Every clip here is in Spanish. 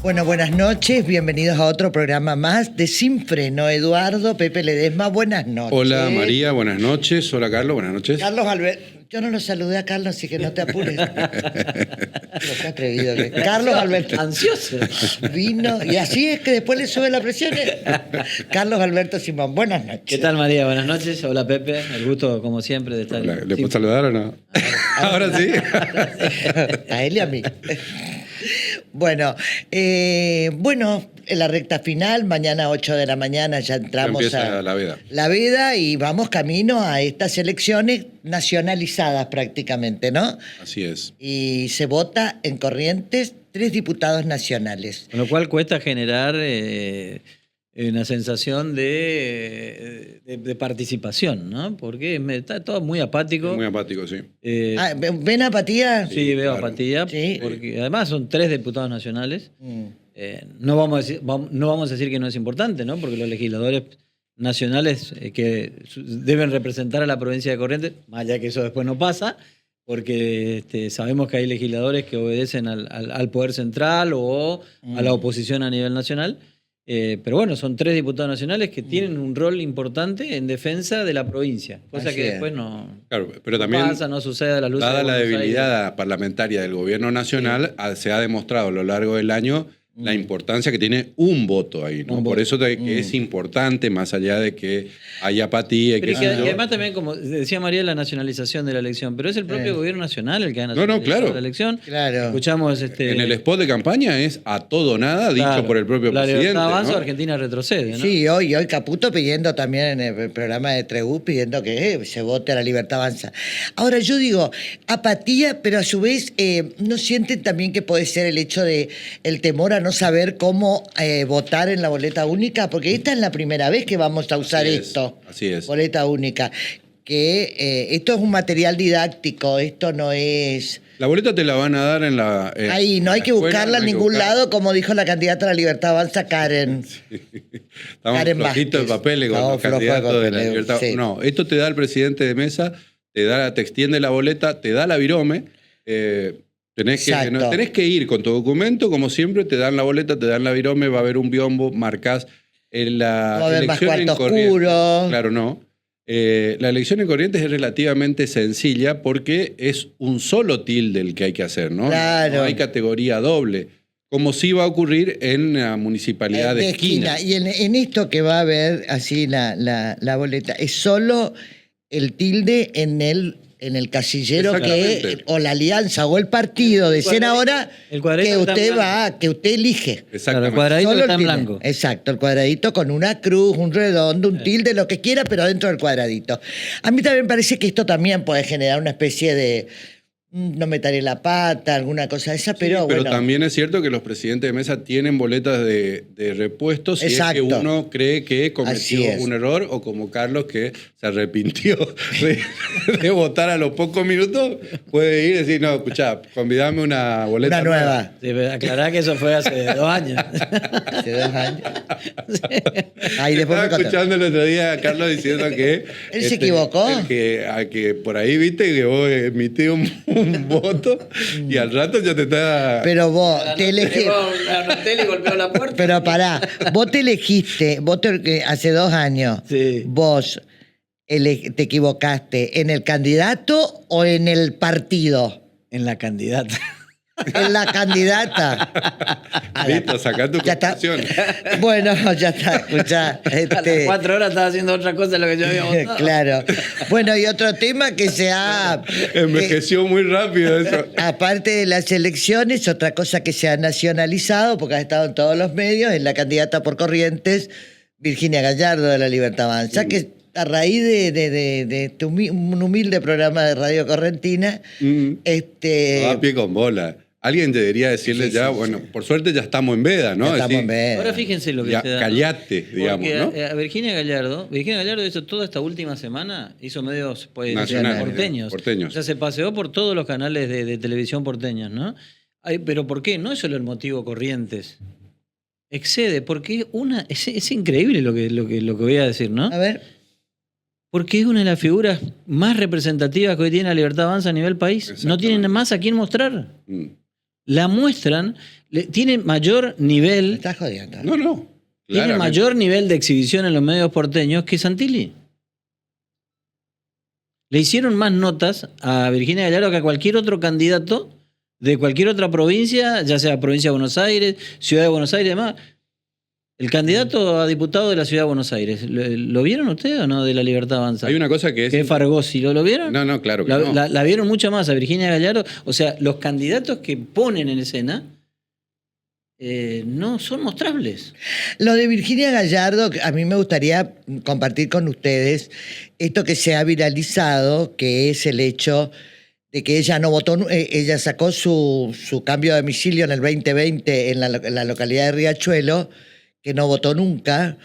Bueno, buenas noches, bienvenidos a otro programa más de Sin Freno. Eduardo, Pepe Ledesma, buenas noches. Hola María, buenas noches. Hola Carlos, buenas noches. Carlos Alberto, yo no lo saludé a Carlos, así que no te apures. Pero qué atrevido que Carlos Alberto. Ansioso. Vino, y así es que después le sube la presión. Carlos Alberto Simón, buenas noches. ¿Qué tal, María? Buenas noches. Hola, Pepe. El gusto, como siempre, de estar. Hola, ¿le puedo saludar o no? Ahora sí. A él y a mí. Bueno, en la recta final, mañana 8 de la mañana ya entramos Empieza la veda. La veda y vamos camino a estas elecciones nacionalizadas prácticamente, ¿no? Así es. Y se vota en Corrientes 3 diputados nacionales. Con lo cual cuesta generar una sensación de participación, ¿no? Porque está todo muy apático. Muy apático, sí. ¿Ven apatía? Sí, veo claro. apatía. Sí. Porque además son 3 diputados nacionales. Mm. No vamos a decir que no es importante, ¿no? Porque los legisladores nacionales que deben representar a la provincia de Corrientes, más allá que eso después no pasa, porque sabemos que hay legisladores que obedecen al poder central o a la oposición a nivel nacional. Pero bueno, son 3 diputados nacionales que tienen un rol importante en defensa de la provincia, cosa Así que es. después no, Claro, pero también, pasa, no sucede a la luz dada de la Buenos debilidad parlamentaria del gobierno nacional, se ha demostrado a lo largo del año la importancia que tiene un voto ahí, ¿no? Un Por voto. eso que es importante, más allá de que haya apatía y Pero que y además también, como decía María, la nacionalización de la elección, pero es el propio gobierno nacional el que ha nacionalizado claro. la elección. Claro. Escuchamos en el spot de campaña es a todo o nada, dicho claro, por el propio la presidente. libertad avanza, ¿no? Argentina retrocede, ¿no? Sí, hoy Caputo pidiendo también en el programa de Trebú, pidiendo que se vote a la libertad avanza. Ahora, yo digo, apatía, pero a su vez, ¿no sienten también que puede ser el hecho de el temor a no saber cómo votar en la boleta única? Porque esta es la primera vez que vamos a usar esto. Así es. Boleta única. Que esto es un material didáctico, esto no es... La boleta te la van a dar en la... Ahí, no hay que buscarla en ningún lado, como dijo la candidata a la libertad avanza, Karen. Estamos Karen flojitos de Vázquez. papeles con Estamos los flojos de candidatos de la papeles, libertad. sí. No, esto te da el presidente de mesa, te extiende la boleta, te da la virome. Tenés que ir con tu documento, como siempre, te dan la boleta, te dan la virome, va a haber un biombo, marcás en la Va a haber más elección en cuarto Corrientes. oscuro. Claro, no. La elección en Corrientes es relativamente sencilla porque es un solo tilde el que hay que hacer, ¿no? Claro. No hay categoría doble, como sí va a ocurrir en la municipalidad de esquina. Y en esto que va a haber así la boleta, es solo el tilde en el casillero Exactamente. o la alianza o el partido de ser ahora el cuadradito que está en usted blanco. que usted elige. Claro, el Exactamente. cuadradito Solo está en tilde. blanco. Exacto, el cuadradito con una cruz, un redondo, un tilde, lo que quiera, pero dentro del cuadradito. A mí también parece que esto también puede generar una especie de no meteré la pata, alguna cosa de esa, pero Pero bueno. también es cierto que los presidentes de mesa tienen boletas de repuesto si Exacto. es que uno cree que Así cometió es. un error, o como Carlos, que se arrepintió de votar a los pocos minutos, puede ir y decir, no, escuchá, convidame una boleta Una nueva. Sí, pero aclará que eso fue hace 2 años. Hace 2 años. Ahí después Estaba me contó. escuchando el otro día a Carlos diciendo que... Él se equivocó. Que por ahí viste que vos emitís un voto y al rato ya te está... Pero vos te elegiste. Llegó a la tele y golpeó la puerta. Pero pará, vos te elegiste, hace 2 años, Sí. vos te equivocaste en el candidato o en el partido. En la candidata. En la candidata. Listo, sacá tu Ya está. conclusión. Bueno, ya está, escuchá. A las 4 horas estaba haciendo otra cosa de lo que yo había votado. Claro. Bueno, y otro tema que se ha... Envejeció muy rápido eso. Aparte de las elecciones, otra cosa que se ha nacionalizado, porque ha estado en todos los medios, es la candidata por Corrientes, Virginia Gallardo de la Libertad Avanza, que a raíz de un humilde programa de Radio Correntina, Va a pie con bola. Alguien debería decirle Sí, ya, sí, bueno, por suerte ya estamos en veda, ¿no? ya estamos Decir, en veda. Ahora fíjense lo que ya, se da. callate, digamos, Porque ¿no? a Virginia Gallardo hizo toda esta última semana, hizo medios Nacionales, porteños. porteños. O sea, se paseó por todos los canales de televisión porteños, ¿no? Pero ¿por qué? No es solo el motivo Corrientes. Excede, porque es increíble lo que voy a decir, ¿no? A ver. Porque es una de las figuras más representativas que hoy tiene la Libertad Avanza a nivel país. No tienen más a quién mostrar. Mm. la muestran, tiene mayor Me nivel, estás jodiendo. No. tiene claramente. mayor nivel de exhibición en los medios porteños que Santilli. Le hicieron más notas a Virginia Gallardo que a cualquier otro candidato de cualquier otra provincia, ya sea provincia de Buenos Aires, ciudad de Buenos Aires y demás. El candidato a diputado de la ciudad de Buenos Aires, ¿lo vieron ustedes o no? De la Libertad Avanza. Hay una cosa que es... Que es Fargosi, ¿lo vieron? No, claro que La, no. la vieron mucho más a Virginia Gallardo. O sea, los candidatos que ponen en escena no son mostrables. Lo de Virginia Gallardo, a mí me gustaría compartir con ustedes esto que se ha viralizado, que es el hecho de que ella no votó, ella sacó su cambio de domicilio en el 2020 en la localidad de Riachuelo, que no votó nunca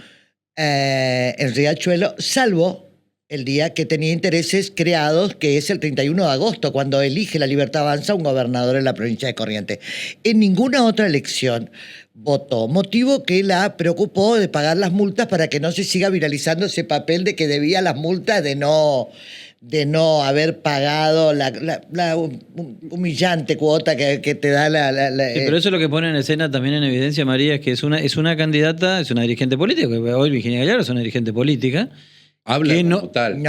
en Riachuelo, salvo el día que tenía intereses creados, que es el 31 de agosto, cuando elige la Libertad Avanza un gobernador en la provincia de Corrientes. En ninguna otra elección votó, motivo que la preocupó de pagar las multas para que no se siga viralizando ese papel de que debía las multas de no haber pagado la humillante cuota que te da Sí, pero eso es lo que pone en escena también en evidencia, María, es que es una candidata, es una dirigente política, que hoy Virginia Gallardo es una dirigente política, Habla que como tal.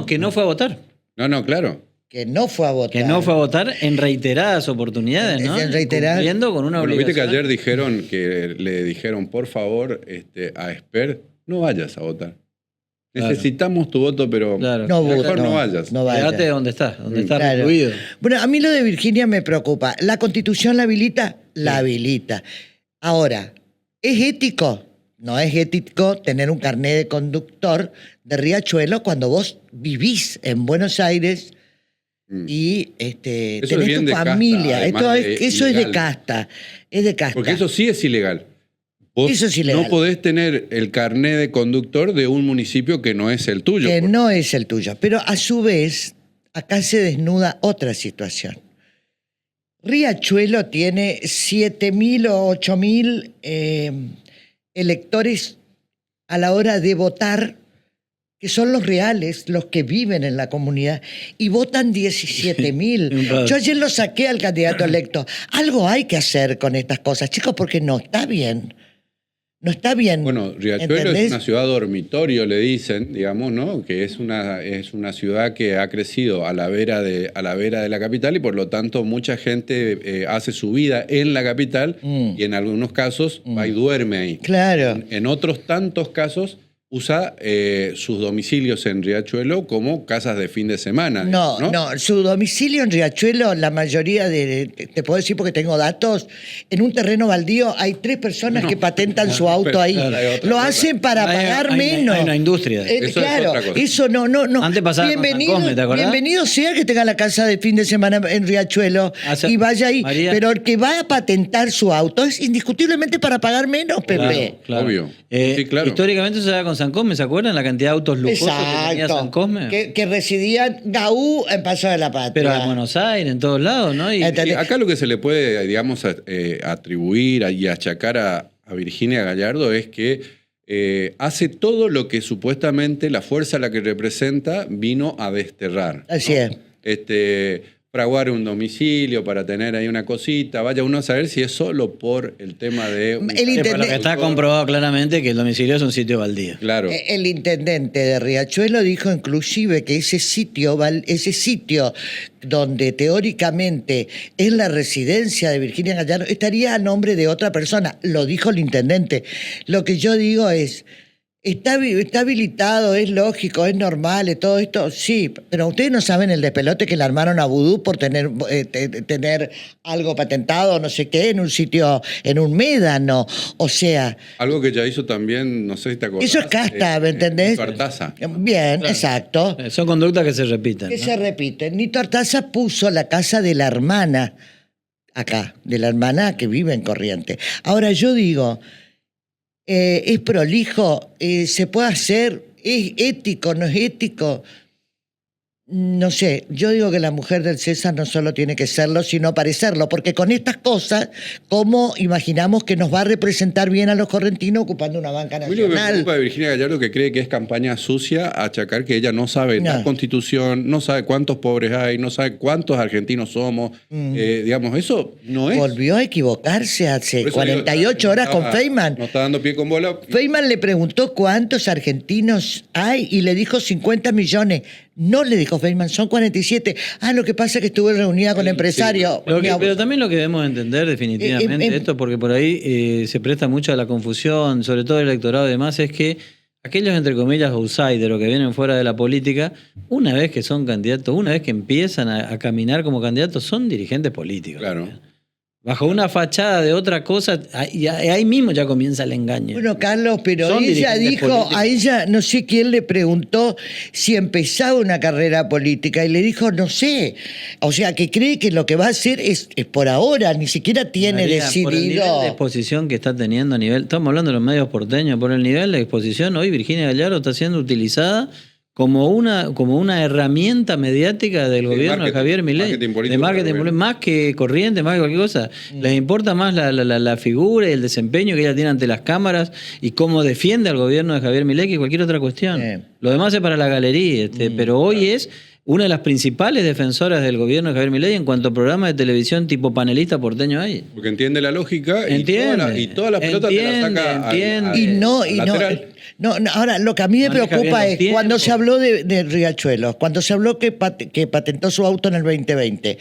que no fue a votar. No, claro. que no fue a votar. Que no fue a votar en reiteradas oportunidades, ¿no? En reiteradas. Cumpliendo con una Bueno, obligación. viste que ayer dijeron que le dijeron, por favor, a Esper, no vayas a votar. Claro. Necesitamos tu voto, pero Claro. No, mejor vota, no vayas. No vaya. Quédate donde está Claro. recluido. Bueno, a mí lo de Virginia me preocupa. ¿La Constitución la habilita? La habilita. Ahora, ¿es ético? No es ético tener un carnet de conductor de Riachuelo cuando vos vivís en Buenos Aires y Eso tenés es bien tu de casta, familia. además Eso es de ilegal. casta. Es de casta. Porque eso sí es ilegal. Vos Eso es ilegal. no podés tener el carné de conductor de un municipio que no es el tuyo. Que no es el tuyo. Pero a su vez, acá se desnuda otra situación. Riachuelo tiene 7.000 o 8.000 electores a la hora de votar, que son los reales, los que viven en la comunidad, y votan 17.000. Yo ayer lo saqué al candidato electo. Algo hay que hacer con estas cosas, chicos, porque no está bien. No está bien. Bueno, Riachuelo ¿entendés? es una ciudad dormitorio, le dicen, digamos, ¿no? Que es una ciudad que ha crecido a la vera de la capital y por lo tanto mucha gente hace su vida en la capital y en algunos casos va y duerme ahí. Claro. En otros tantos casos usa sus domicilios en Riachuelo como casas de fin de semana. No, ¿no? no, su domicilio en Riachuelo, la mayoría te puedo decir porque tengo datos, en un terreno baldío hay 3 personas que patentan su auto ahí. claro, hay otra Lo cosa. hacen para pagar menos. Hay una industria. Eso es claro, otra cosa. eso no. Antes pasaba con San Cosme, ¿te acordás? Bienvenido sea que tenga la casa de fin de semana en Riachuelo y vaya ahí. María. Pero el que va a patentar su auto es indiscutiblemente para pagar menos, Pepe. Claro. Obvio. Sí, claro. Históricamente se da con San Cosme, ¿se acuerdan? La cantidad de autos lujosos que tenía San Exacto. Cosme. Que residían Gaú en Paso de la Patria. Pero en Buenos Aires, en todos lados, ¿no? Y, Entonces, Y acá lo que se le puede, digamos, atribuir y achacar a Virginia Gallardo es que hace todo lo que supuestamente la fuerza a la que representa vino a desterrar. Así es. Fraguar un domicilio para tener ahí una cosita, vaya uno a saber si es solo por el tema de... Sí, pero lo que está comprobado claramente que el domicilio es un sitio baldío. Claro. El intendente de Riachuelo dijo inclusive que ese sitio donde teóricamente es la residencia de Virginia Gallardo estaría a nombre de otra persona. Lo dijo el intendente. Lo que yo digo es... Está habilitado, es lógico, es normal, es todo esto, sí, pero ustedes no saben el despelote que le armaron a Vudú por tener algo patentado, no sé qué, en un sitio, en un médano, o sea... Algo que ya hizo también, no sé si te acuerdas. Eso es casta, ¿me entendés? Artaza. Bien, exacto. Son conductas que se repiten. Que ¿no? se repiten. Nito Artaza puso la casa de la hermana acá, de la hermana que vive en Corrientes. Ahora yo digo... es prolijo, se puede hacer, es ético, no es ético. No sé, yo digo que la mujer del César no solo tiene que serlo, sino parecerlo, porque con estas cosas, ¿cómo imaginamos que nos va a representar bien a los correntinos ocupando una banca A mí lo que me nacional? preocupa de Virginia Gallardo que cree que es campaña sucia, achacar que ella no sabe la Constitución, no sabe cuántos pobres hay, no sabe cuántos argentinos somos. Digamos, eso no es. Volvió a equivocarse hace 48 horas con Feynman. No está dando pie con bola. Feynman le preguntó cuántos argentinos hay y le dijo 50 millones. No le dijo Feynman, son 47. Lo que pasa es que estuve reunida con empresarios. Sí. Pero también lo que debemos entender definitivamente esto, porque por ahí se presta mucho a la confusión, sobre todo el electorado y demás, es que aquellos, entre comillas, outsiders o que vienen fuera de la política, una vez que son candidatos, una vez que empiezan a caminar como candidatos, son dirigentes políticos. Claro. Bajo una fachada de otra cosa, ahí mismo ya comienza el engaño. Bueno, Carlos, pero Son ella dijo, políticos. a ella, no sé quién le preguntó si empezaba una carrera política y le dijo, no sé. O sea, que cree que lo que va a hacer es por ahora, ni siquiera tiene María, por el nivel de decidido. exposición que está teniendo a nivel, estamos hablando de los medios porteños, por el nivel de exposición, hoy Virginia Gallardo está siendo utilizada como una herramienta mediática del gobierno de Javier Milei, de marketing político, más que corriente, más que cualquier cosa. Les importa más la figura y el desempeño que ella tiene ante las cámaras y cómo defiende al gobierno de Javier Milei que cualquier otra cuestión. Lo demás es para la galería, pero hoy es una de las principales defensoras del gobierno de Javier Milei en cuanto a programas de televisión tipo panelista porteño hay. Porque entiende la lógica y toda la pelota te la saca lateral. No, ahora, lo que a mí me preocupa es cuando se habló de Riachuelos, cuando se habló que patentó su auto en el 2020,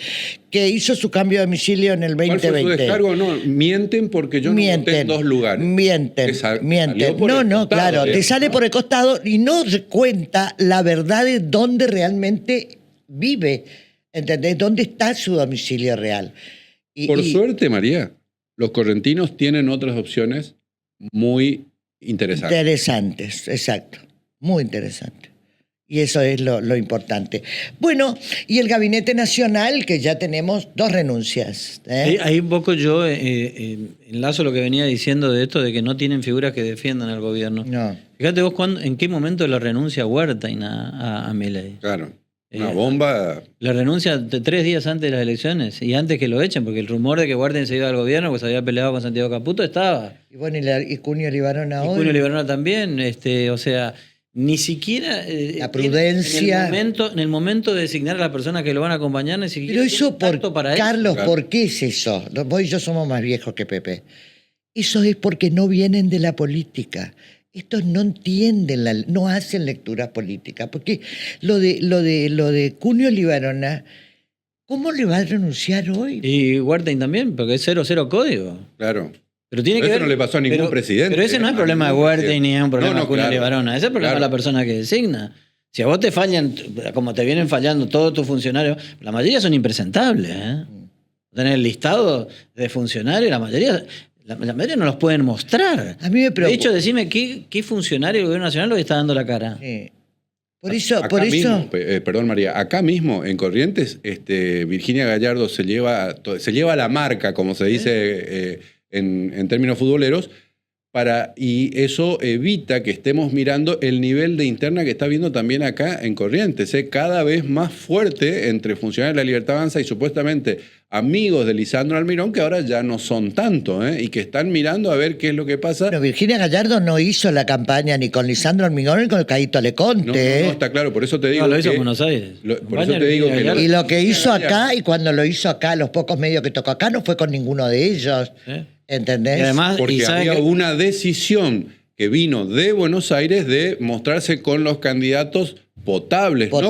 que hizo su cambio de domicilio en el 2020. ¿Cuál fue su descargo? No, mienten porque yo no voté en 2 lugares. Mienten. Claro, te sale por el costado y no cuenta la verdad de dónde realmente vive, ¿entendés? ¿Dónde está su domicilio real? Por suerte, María, los correntinos tienen otras opciones muy interesantes, exacto. Muy interesante. Y eso es lo importante. Bueno, y el Gabinete Nacional, que ya tenemos 2 renuncias. Ahí un poco yo enlazo lo que venía diciendo de esto, de que no tienen figuras que defiendan al gobierno. No. Fíjate vos en qué momento la renuncia Huertain a Milei. Claro. Una bomba. La renuncia 3 días antes de las elecciones y antes que lo echen, porque el rumor de que Huertain se iba al gobierno, pues había peleado con Santiago Caputo, estaba. Y bueno, y Cunio Libarona hoy. Y Cunio Libarona también, o sea, ni siquiera la prudencia. En el momento de designar a la persona que lo van a acompañar, ni siquiera. Pero eso para Carlos, eso. ¿Por qué es eso? Vos y yo somos más viejos que Pepe. Eso es porque no vienen de la política. Estos no entienden, no hacen lecturas políticas, porque lo de Cunio Libarona, ¿cómo le va a renunciar hoy? Y Huertain también, porque es 0-0 código. Claro. Pero tiene que ver, no le pasó a ningún presidente. Pero ese no es el problema de Huertain ni es un problema de Cunio Libarona, ese es el problema de la persona que designa. Si a vos te fallan, como te vienen fallando todos tus funcionarios, la mayoría son impresentables. Tenés el listado de funcionarios, la mayoría no los pueden mostrar. A mí me preocupa. De hecho, decime qué funcionario del gobierno nacional hoy está dando la cara. Sí. Por eso. Perdón, María, acá mismo en Corrientes, Virginia Gallardo se lleva la marca, como se dice en términos futboleros, y eso evita que estemos mirando el nivel de interna que está viendo también acá en Corrientes, cada vez más fuerte entre funcionarios de la Libertad Avanza y supuestamente amigos de Lisandro Almirón, que ahora ya no son tanto, y que están mirando a ver qué es lo que pasa. Pero Virginia Gallardo no hizo la campaña ni con Lisandro Almirón ni con el Caíto Leconte. No, está claro, por eso te digo. No, lo hizo en Buenos Aires. Por eso te digo que y lo que hizo acá, y cuando lo hizo acá, los pocos medios que tocó acá, no fue con ninguno de ellos. ¿Entendés? Y además, porque había una decisión que vino de Buenos Aires de mostrarse con los candidatos potables, no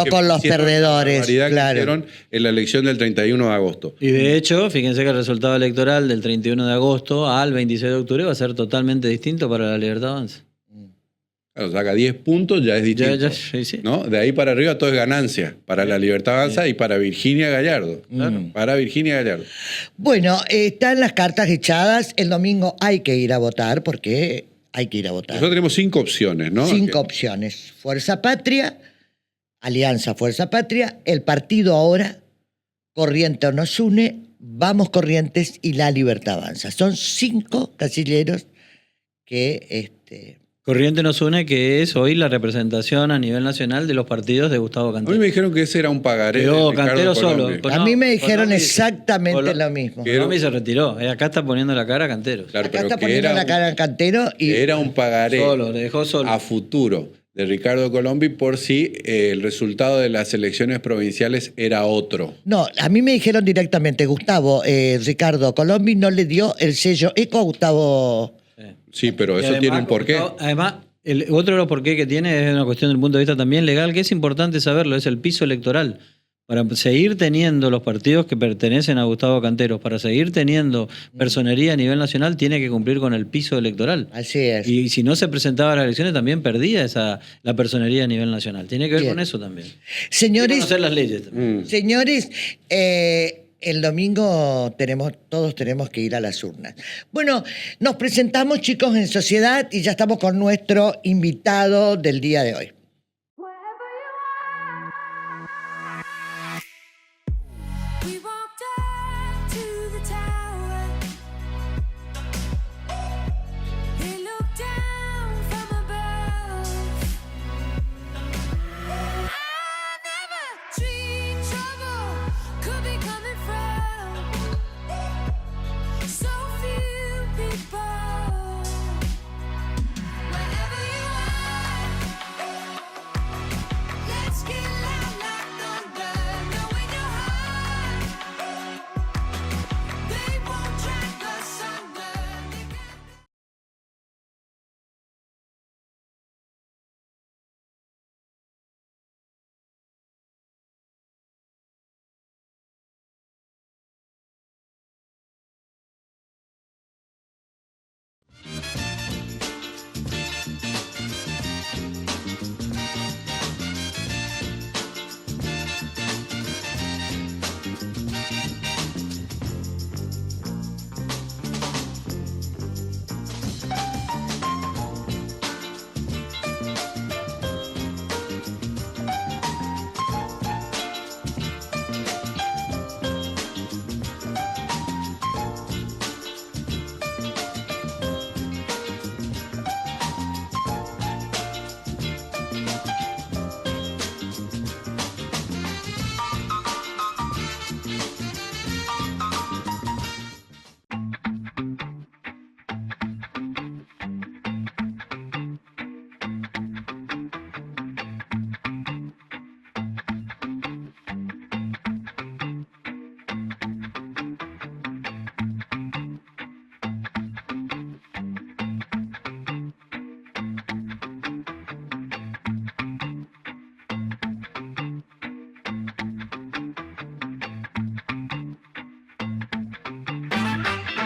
con los perdedores, claro. Que hicieron en la elección del 31 de agosto. Y de hecho, fíjense que el resultado electoral del 31 de agosto al 26 de octubre va a ser totalmente distinto para la Libertad Avanza. Claro, saca 10 puntos, ya es distinto. Sí. ¿No? De ahí para arriba todo es ganancia para la Libertad Avanza y para Virginia Gallardo. Claro, para Virginia Gallardo. Bueno, están las cartas echadas. El domingo hay que ir a votar porque hay que ir a votar. Nosotros tenemos 5 opciones, ¿no? 5 opciones. Fuerza Patria, Alianza Fuerza Patria, el partido ahora, Corrientes nos une, Vamos Corrientes y La Libertad Avanza. Son 5 casilleros que Corrientes nos une, que es hoy la representación a nivel nacional de los partidos de Gustavo A mí Cantero. me dijeron que ese era un pagaré. Quedó de Ricardo Cantero solo. Colombi. Pues A no, mí me dijeron Colombi- exactamente lo mismo. Colombi se retiró. Acá está poniendo la cara a Cantero. Claro, Acá pero está que poniendo era la cara al Cantero y Era un pagaré Solo, le dejó solo. a futuro de Ricardo Colombi por si el resultado de las elecciones provinciales era otro. no, a mí me dijeron directamente, Gustavo, Ricardo Colombi no le dio el sello eco a Gustavo. Sí, pero Y eso además, tiene un porqué. Además, el otro de los porqués que tiene es una cuestión del punto de vista también legal, que es importante saberlo, es el piso electoral. Para seguir teniendo los partidos que pertenecen a Gustavo Cantero, para seguir teniendo personería a nivel nacional, tiene que cumplir con el piso electoral. Así es. Y si no se presentaba a las elecciones, también perdía la personería a nivel nacional. Tiene que ver Bien. con eso también. Y Señores, conocer las leyes también. señores, el domingo todos tenemos que ir a las urnas. Bueno, nos presentamos, chicos, en sociedad y ya estamos con nuestro invitado del día de hoy. We walked up to the tower. They looked down from above. I never dreamed trouble could be coming from so few people. Wherever you are, let's get loud like thunder. Knowing your heart, they won't drag us under.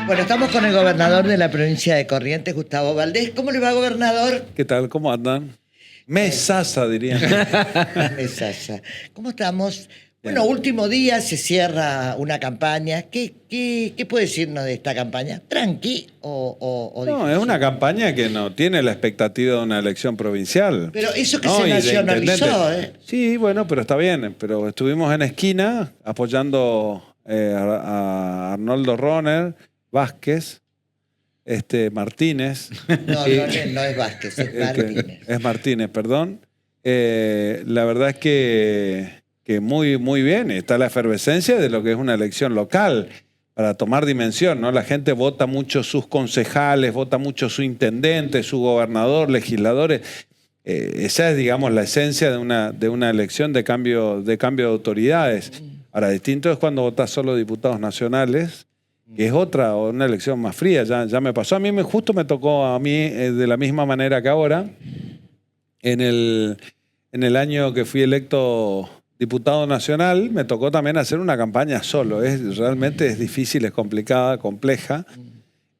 Bueno, estamos con el gobernador de la provincia de Corrientes, Gustavo Valdés. ¿Cómo le va, gobernador? ¿Qué tal? ¿Cómo andan? Mesaza, dirían. Sasha. ¿Cómo estamos? Bueno, último día, se cierra una campaña. ¿Qué puede decirnos de esta campaña? ¿Tranqui o No, difícil? es una campaña que no tiene la expectativa de una elección provincial. Pero eso que No, se y de nacionalizó, intendente. Sí, bueno, pero está bien. Pero estuvimos en esquina apoyando a Arnoldo Roner, Vázquez, Martínez. No, no es Vázquez, es Martínez. Es Martínez, perdón. La verdad es que muy, muy bien. Está la efervescencia de lo que es una elección local para tomar dimensión, ¿no? La gente vota mucho sus concejales, vota mucho su intendente, su gobernador, legisladores. Esa es, digamos, la esencia de una elección de cambio de autoridades. Ahora, distinto es cuando votas solo diputados nacionales, que es una elección más fría. Ya me pasó. Justo me tocó a mí de la misma manera que ahora. En el año que fui electo diputado nacional, me tocó también hacer una campaña solo. Realmente es difícil, es complicada, compleja.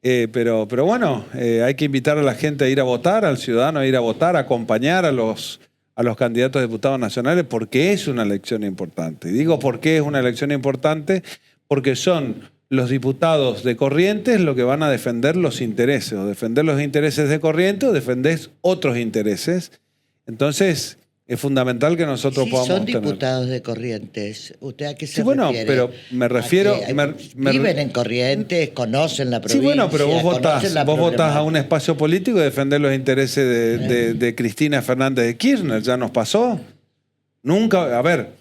Pero bueno, hay que invitar a la gente a ir a votar, al ciudadano a ir a votar, a acompañar a los candidatos a diputados nacionales, porque es una elección importante. Y digo por qué es una elección importante, porque son los diputados de Corrientes los que van a defender los intereses, o defender los intereses de Corrientes o defender otros intereses. Entonces, es fundamental que nosotros Sí, podamos son tener. diputados de Corrientes. ¿Usted a qué se Sí, bueno, refiere? pero me refiero- ¿A que me- viven en Corrientes, conocen la Sí, provincia. bueno, pero vos conocen votás la a un problemática. espacio político y defender los intereses de Cristina Fernández de Kirchner. Ya nos pasó. Nunca, a ver,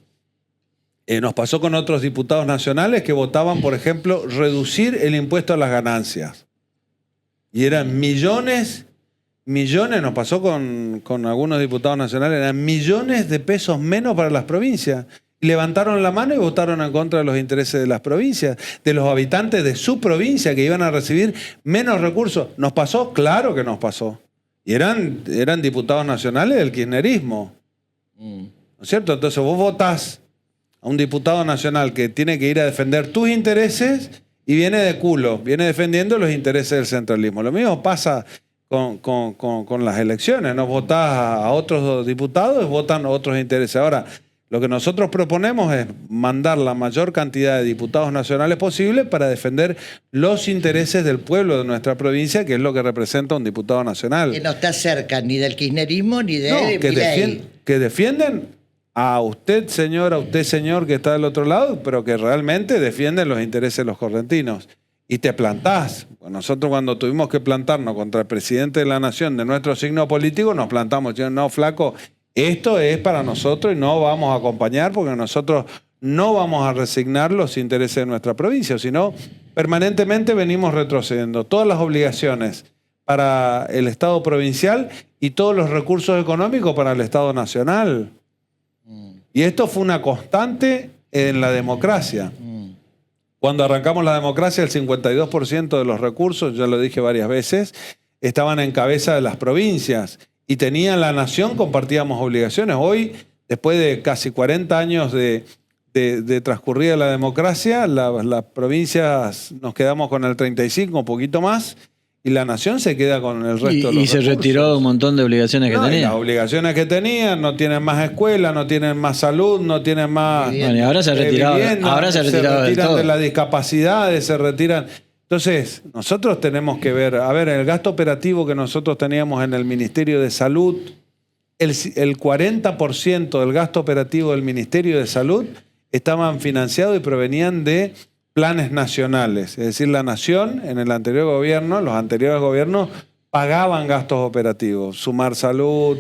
nos pasó con otros diputados nacionales que votaban, por ejemplo, reducir el impuesto a las ganancias. Y eran millones, nos pasó con algunos diputados nacionales, eran millones de pesos menos para las provincias. Y levantaron la mano y votaron en contra de los intereses de las provincias, de los habitantes de su provincia que iban a recibir menos recursos. ¿Nos pasó? Claro que nos pasó. Y eran diputados nacionales del kirchnerismo. ¿No es cierto? Entonces vos votás a un diputado nacional que tiene que ir a defender tus intereses y viene de culo, viene defendiendo los intereses del centralismo. Lo mismo pasa con las elecciones, ¿no? Votás a otros diputados, votan otros intereses. Ahora, lo que nosotros proponemos es mandar la mayor cantidad de diputados nacionales posible para defender los intereses del pueblo de nuestra provincia, que es lo que representa un diputado nacional. Que no está cerca ni del kirchnerismo ni de No, Milei. que defienden a usted, señor, que está del otro lado, pero que realmente defienden los intereses de los correntinos. Y te plantás. Nosotros cuando tuvimos que plantarnos contra el presidente de la nación de nuestro signo político, nos plantamos. Yo, no, flaco, esto es para nosotros y no vamos a acompañar porque nosotros no vamos a resignar los intereses de nuestra provincia, sino permanentemente venimos retrocediendo. Todas las obligaciones para el Estado provincial y todos los recursos económicos para el Estado nacional. Y esto fue una constante en la democracia. Cuando arrancamos la democracia, el 52% de los recursos, ya lo dije varias veces, estaban en cabeza de las provincias y tenían la nación, compartíamos obligaciones. Hoy, después de casi 40 años de transcurrida la democracia, las provincias nos quedamos con el 35, un poquito más, y la nación se queda con el resto de los Y se recursos. retiró un montón de obligaciones que No, y tenía. las obligaciones que tenían, no tienen más escuela, no tienen más salud, no tienen más Bueno, y ahora se ha retirado, vivienda, ahora se ha retirado se del retiran todo. de las discapacidades, se retiran. Entonces, nosotros tenemos que ver, a ver, el gasto operativo que nosotros teníamos en el Ministerio de Salud, el 40% del gasto operativo del Ministerio de Salud estaban financiados y provenían de planes nacionales. Es decir, la nación en el anterior gobierno, los anteriores gobiernos, pagaban gastos operativos. Sumar Salud,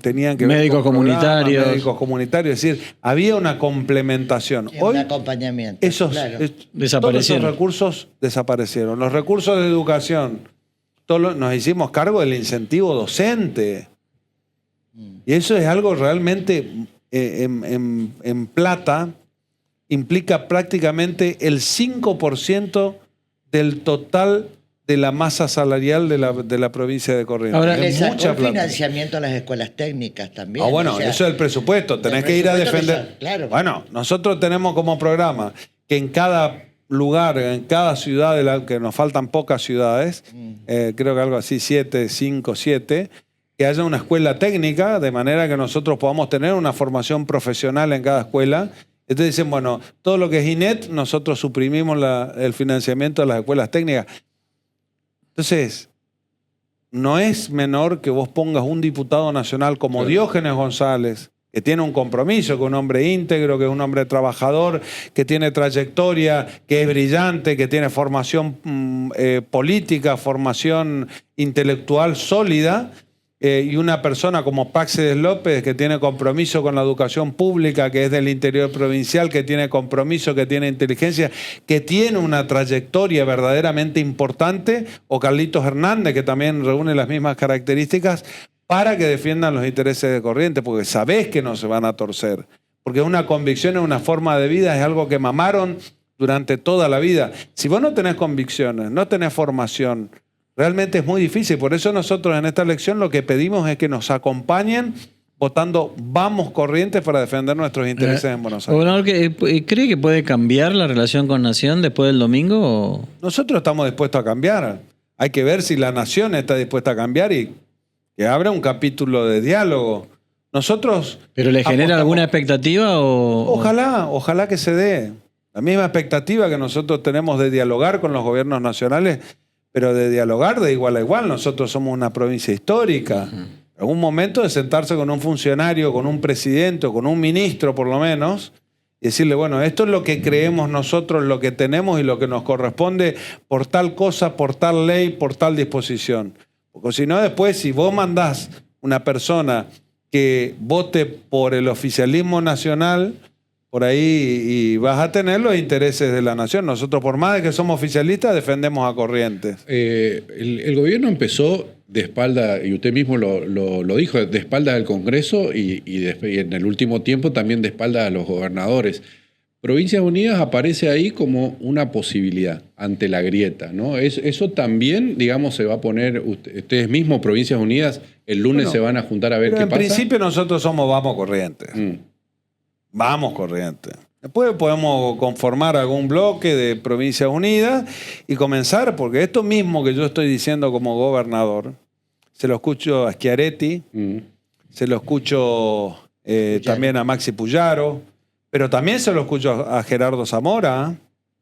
tenían que ver Médicos con programas, comunitarios. médicos comunitarios. Es decir, había una complementación. Sí, Hoy un acompañamiento. todos Desaparecieron. esos recursos desaparecieron. Los recursos de educación, nos hicimos cargo del incentivo docente. Y eso es algo realmente en plata, implica prácticamente el 5% del total de la masa salarial de la provincia de Corrientes. Ahora, Le Es sacó mucha plata. financiamiento a las escuelas técnicas también. Bueno, o sea, eso es el presupuesto. Tenés que ir a presupuesto defender. claro. Bueno, nosotros tenemos como programa que en cada lugar, en cada ciudad, que nos faltan pocas ciudades, creo que algo así, 5, 7, que haya una escuela técnica, de manera que nosotros podamos tener una formación profesional en cada escuela. Entonces dicen, bueno, todo lo que es INET, nosotros suprimimos el financiamiento de las escuelas técnicas. Entonces, no es menor que vos pongas un diputado nacional como Diógenes González, que tiene un compromiso, que es un hombre íntegro, que es un hombre trabajador, que tiene trayectoria, que es brillante, que tiene formación política, formación intelectual sólida, y una persona como Páxedes López, que tiene compromiso con la educación pública, que es del interior provincial, que tiene compromiso, que tiene inteligencia, que tiene una trayectoria verdaderamente importante, o Carlitos Hernández, que también reúne las mismas características, para que defiendan los intereses de Corrientes, porque sabés que no se van a torcer, porque es una convicción, es una forma de vida, es algo que mamaron durante toda la vida. Si vos no tenés convicciones, no tenés formación, realmente es muy difícil. Por eso nosotros en esta elección lo que pedimos es que nos acompañen votando Vamos Corrientes para defender nuestros intereses en Buenos Aires. Gobernador, ¿cree que puede cambiar la relación con Nación después del domingo? O? Nosotros estamos dispuestos a cambiar. Hay que ver si la nación está dispuesta a cambiar y que abra un capítulo de diálogo. Nosotros... ¿Pero le genera apostamos- alguna expectativa? Ojalá que se dé. La misma expectativa que nosotros tenemos de dialogar con los gobiernos nacionales, pero de dialogar de igual a igual. Nosotros somos una provincia histórica. algún momento de sentarse con un funcionario, con un presidente o con un ministro por lo menos, y decirle, bueno, esto es lo que creemos nosotros, lo que tenemos y lo que nos corresponde por tal cosa, por tal ley, por tal disposición. Porque si no, después, si vos mandás una persona que vote por el oficialismo nacional, por ahí y vas a tener los intereses de la nación. Nosotros, por más de que somos oficialistas, defendemos a Corrientes. El gobierno empezó de espalda, y usted mismo lo dijo, de espalda del Congreso y en el último tiempo también de espalda a los gobernadores. Provincias Unidas aparece ahí como una posibilidad ante la grieta, ¿no? Eso también, digamos, se va a poner, ustedes mismos, Provincias Unidas, el lunes se van a juntar a ver qué en pasa. En principio nosotros somos Vamos Corrientes. Vamos Corrientes. Después podemos conformar algún bloque de Provincias Unidas y comenzar, porque esto mismo que yo estoy diciendo como gobernador, se lo escucho a Schiaretti, se lo escucho también a Maxi Puyaro, pero también se lo escucho a Gerardo Zamora,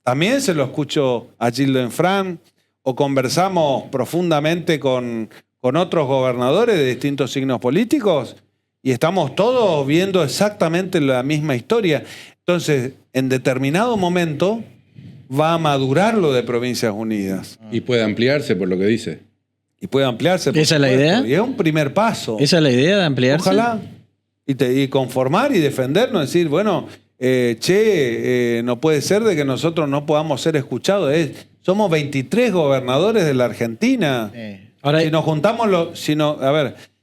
también se lo escucho a Gildo Enfrán, o conversamos profundamente con otros gobernadores de distintos signos políticos y estamos todos viendo exactamente la misma historia. Entonces, en determinado momento va a madurar lo de Provincias Unidas. Y puede ampliarse, por lo que dice. Y puede ampliarse. Por ¿Esa es la supuesto. idea? Y es un primer paso. ¿Esa es la idea de ampliarse? Ojalá. Y conformar y defendernos, decir, bueno, no puede ser de que nosotros no podamos ser escuchados. Somos 23 gobernadores de la Argentina. Ahora, Si nos juntamos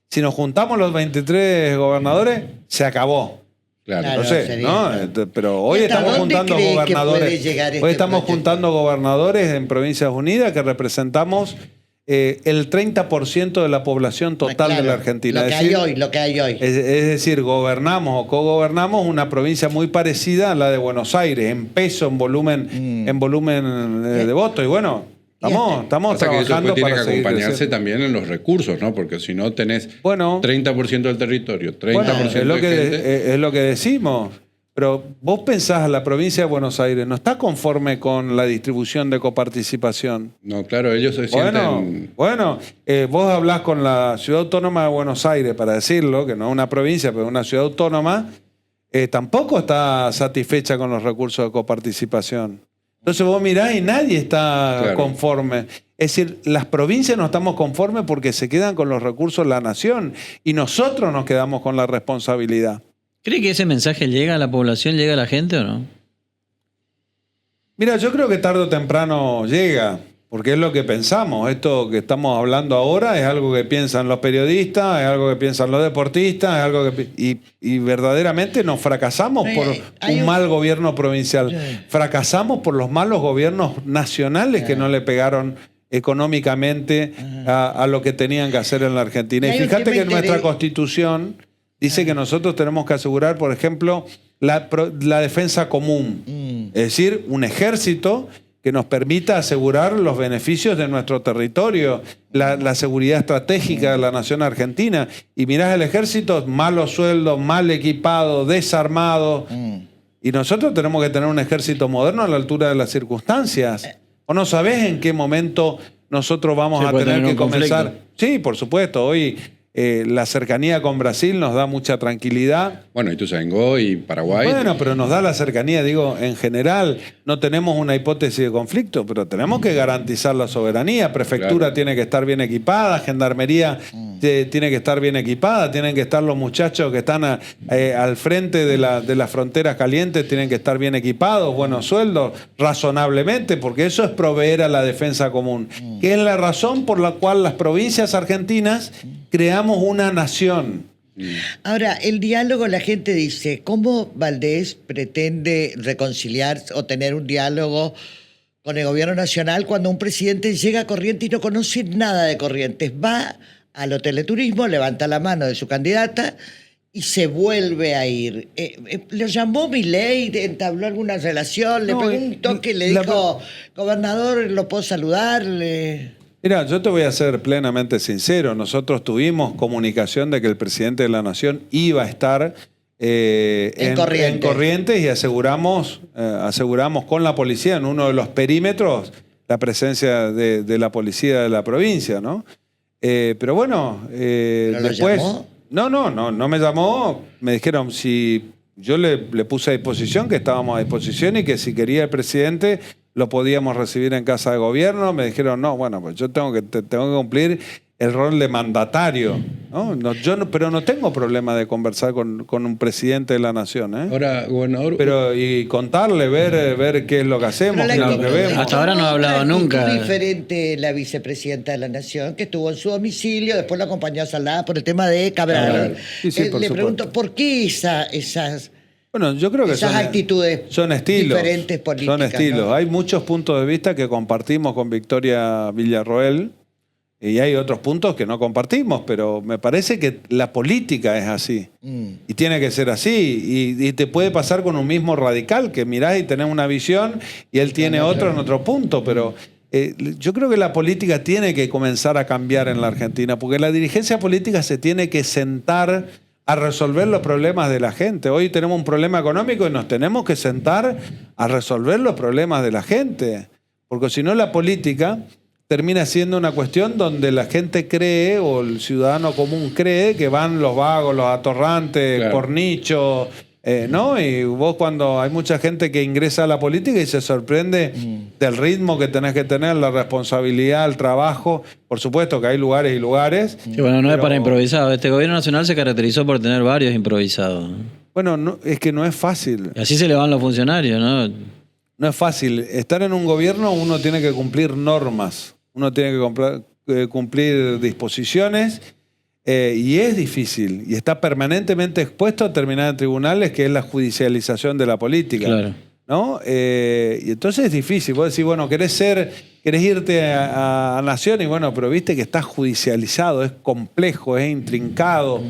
si nos juntamos los 23 gobernadores, se acabó. Claro. No sé, sería, ¿no? claro. Pero hoy ¿Y hasta estamos dónde juntando cree que puede gobernadores. llegar este Hoy estamos proyecto? juntando gobernadores en Provincias Unidas que representamos el 30% de la población total Claro, de la Argentina. Lo que hay hoy, lo que hay hoy. Es decir, gobernamos o cogobernamos una provincia muy parecida a la de Buenos Aires, en peso, en volumen, de voto. Y bueno, estamos Pasa que eso trabajando después tiene que para seguir acompañarse creciendo. también en los recursos, ¿no? Porque si no tenés Bueno, 30% del territorio, 30% bueno, es lo de que gente. es lo que decimos. Pero vos pensás, la provincia de Buenos Aires no está conforme con la distribución de coparticipación. No, claro, ellos se sienten... Bueno, vos hablás con la Ciudad Autónoma de Buenos Aires, para decirlo, que no es una provincia, pero es una ciudad autónoma, tampoco está satisfecha con los recursos de coparticipación. Entonces vos mirás y nadie está Claro. conforme. Es decir, las provincias no estamos conformes porque se quedan con los recursos de la nación y nosotros nos quedamos con la responsabilidad. ¿cree que ese mensaje llega a la población, llega a la gente o no? Mira, yo creo que tarde o temprano llega, porque es lo que pensamos. Esto que estamos hablando ahora es algo que piensan los periodistas, es algo que piensan los deportistas, es algo que y verdaderamente nos fracasamos por Hay un un- mal gobierno provincial. Sí. Fracasamos por los malos gobiernos nacionales que no le pegaron económicamente a lo que tenían que hacer en la Argentina. Hay Y un fíjate tema que nuestra interés- Constitución dice que nosotros tenemos que asegurar, por ejemplo, la defensa común. Es decir, un ejército que nos permita asegurar los beneficios de nuestro territorio, la seguridad estratégica de la nación argentina. Y mirás el ejército, malos sueldos, mal equipado, desarmado. Y nosotros tenemos que tener un ejército moderno a la altura de las circunstancias. ¿O no sabés en qué momento nosotros vamos Se a puede tener tener que un comenzar? conflicto. Sí, por supuesto. Hoy la cercanía con Brasil nos da mucha tranquilidad. Bueno, Ituzaingó y Paraguay. Bueno, pero nos da la cercanía, digo, en general no tenemos una hipótesis de conflicto, pero tenemos que garantizar la soberanía. Prefectura Claro. tiene que estar bien equipada, Gendarmería tiene que estar bien equipada, tienen que estar los muchachos que están al frente de las fronteras calientes, tienen que estar bien equipados, buenos sueldos, razonablemente, porque eso es proveer a la defensa común, que es la razón por la cual las provincias argentinas creamos una nación. Ahora, el diálogo, la gente dice, ¿cómo Valdés pretende reconciliar o tener un diálogo con el gobierno nacional cuando un presidente llega a Corrientes y no conoce nada de Corrientes? Va al Hotel de Turismo, levanta la mano de su candidata y se vuelve a ir. Lo llamó Milei, entabló alguna relación, le No, pegó un toque, le la- dijo, gobernador, ¿lo puedo saludar? Mira, yo te voy a ser plenamente sincero. Nosotros tuvimos comunicación de que el presidente de la Nación iba a estar en Corrientes y aseguramos con la policía en uno de los perímetros la presencia de la policía de la provincia, ¿no? Pero bueno, ¿Pero lo después... llamó? No me llamó. Me dijeron si yo le puse a disposición, que estábamos a disposición y que si quería el presidente lo podíamos recibir en casa de gobierno. Me dijeron, no, bueno, pues yo tengo que cumplir el rol de mandatario, ¿no? Pero no tengo problema de conversar con un presidente de la nación, ¿eh? Ahora, gobernador, Pero y contarle, ver qué es lo que hacemos, qué es lo que vemos. Hasta ahora no ha hablado nunca. Diferente la vicepresidenta de la Nación, que estuvo en su domicilio, después lo acompañó a Salada por el tema de Cabral. Sí, sí, por Le supuesto. pregunto, ¿por qué esas Bueno, yo creo que esas actitudes son estilos. diferentes políticas? Son estilos. ¿no? Hay muchos puntos de vista que compartimos con Victoria Villarroel y hay otros puntos que no compartimos, pero me parece que la política es así. Y tiene que ser así. Y te puede pasar con un mismo radical, que mirás y tenés una visión y él tiene otro en otro punto, pero... yo creo que la política tiene que comenzar a cambiar en la Argentina, porque la dirigencia política se tiene que sentar a resolver los problemas de la gente. Hoy tenemos un problema económico y nos tenemos que sentar a resolver los problemas de la gente, porque si no la política termina siendo una cuestión donde la gente cree, o el ciudadano común cree, que van los vagos, los atorrantes, Claro. por nicho, ¿no? Y vos cuando hay mucha gente que ingresa a la política y se sorprende del ritmo que tenés que tener, la responsabilidad, el trabajo. Por supuesto que hay lugares y lugares. Sí, bueno, no es pero- para improvisado. Este gobierno nacional se caracterizó por tener varios improvisados, ¿no? Bueno, es que no es fácil. Y así se le van los funcionarios, ¿no? No es fácil. Estar en un gobierno uno tiene que cumplir normas, uno tiene que cumplir disposiciones y es difícil. Y está permanentemente expuesto a terminar en tribunales, que es la judicialización de la política. Claro. ¿No? Y entonces es difícil. Vos decís, bueno, querés irte a Nación y bueno, pero viste que está judicializado, es complejo, es intrincado.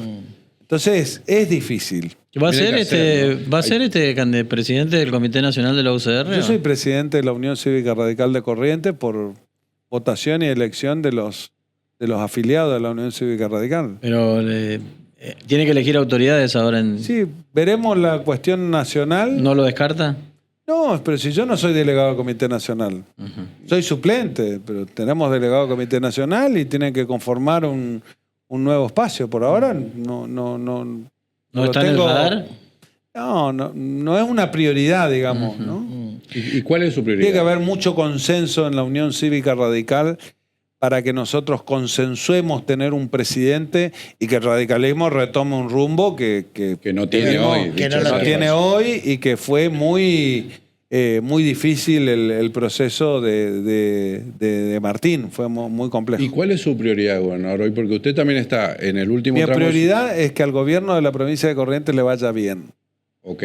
Entonces es difícil. ¿Va a Tiene ser que hacerlo. ¿Va a ser presidente del Comité Nacional de la UCR? Yo soy presidente de la Unión Cívica Radical de Corrientes por votación y elección de los afiliados de la Unión Cívica Radical. Pero tiene que elegir autoridades ahora. Sí, veremos la cuestión nacional. ¿No lo descarta? No, pero si yo no soy delegado del Comité Nacional, soy suplente, pero tenemos delegado del Comité Nacional y tienen que conformar un nuevo espacio. Por ahora no ¿No lo está en el tengo- radar? No es una prioridad, digamos, ¿no? ¿Y cuál es su prioridad? Tiene que haber mucho consenso en la Unión Cívica Radical para que nosotros consensuemos tener un presidente y que el radicalismo retome un rumbo que Que no tiene tuvimos- hoy. que no dicho lo sea no de tiene paso. hoy y que fue muy difícil el proceso de Martín, fue muy complejo. ¿Y cuál es su prioridad, gobernador, hoy? Porque usted también está en el último Mi tramo. prioridad es que al gobierno de la provincia de Corrientes le vaya bien. Ok.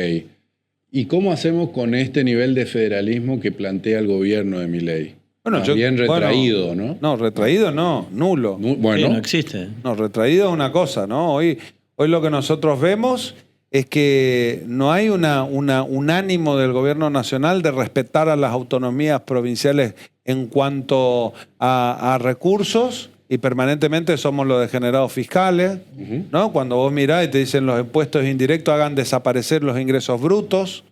¿Y cómo hacemos con este nivel de federalismo que plantea el gobierno de Milei? Más bien retraído, ¿no? No, retraído no, nulo. Sí, Bueno, no existe. No, retraído es una cosa, ¿no? Hoy lo que nosotros vemos es que no hay un ánimo del gobierno nacional de respetar a las autonomías provinciales en cuanto a recursos, y permanentemente somos los degenerados fiscales, ¿no? Cuando vos mirás y te dicen los impuestos indirectos hagan desaparecer los ingresos brutos,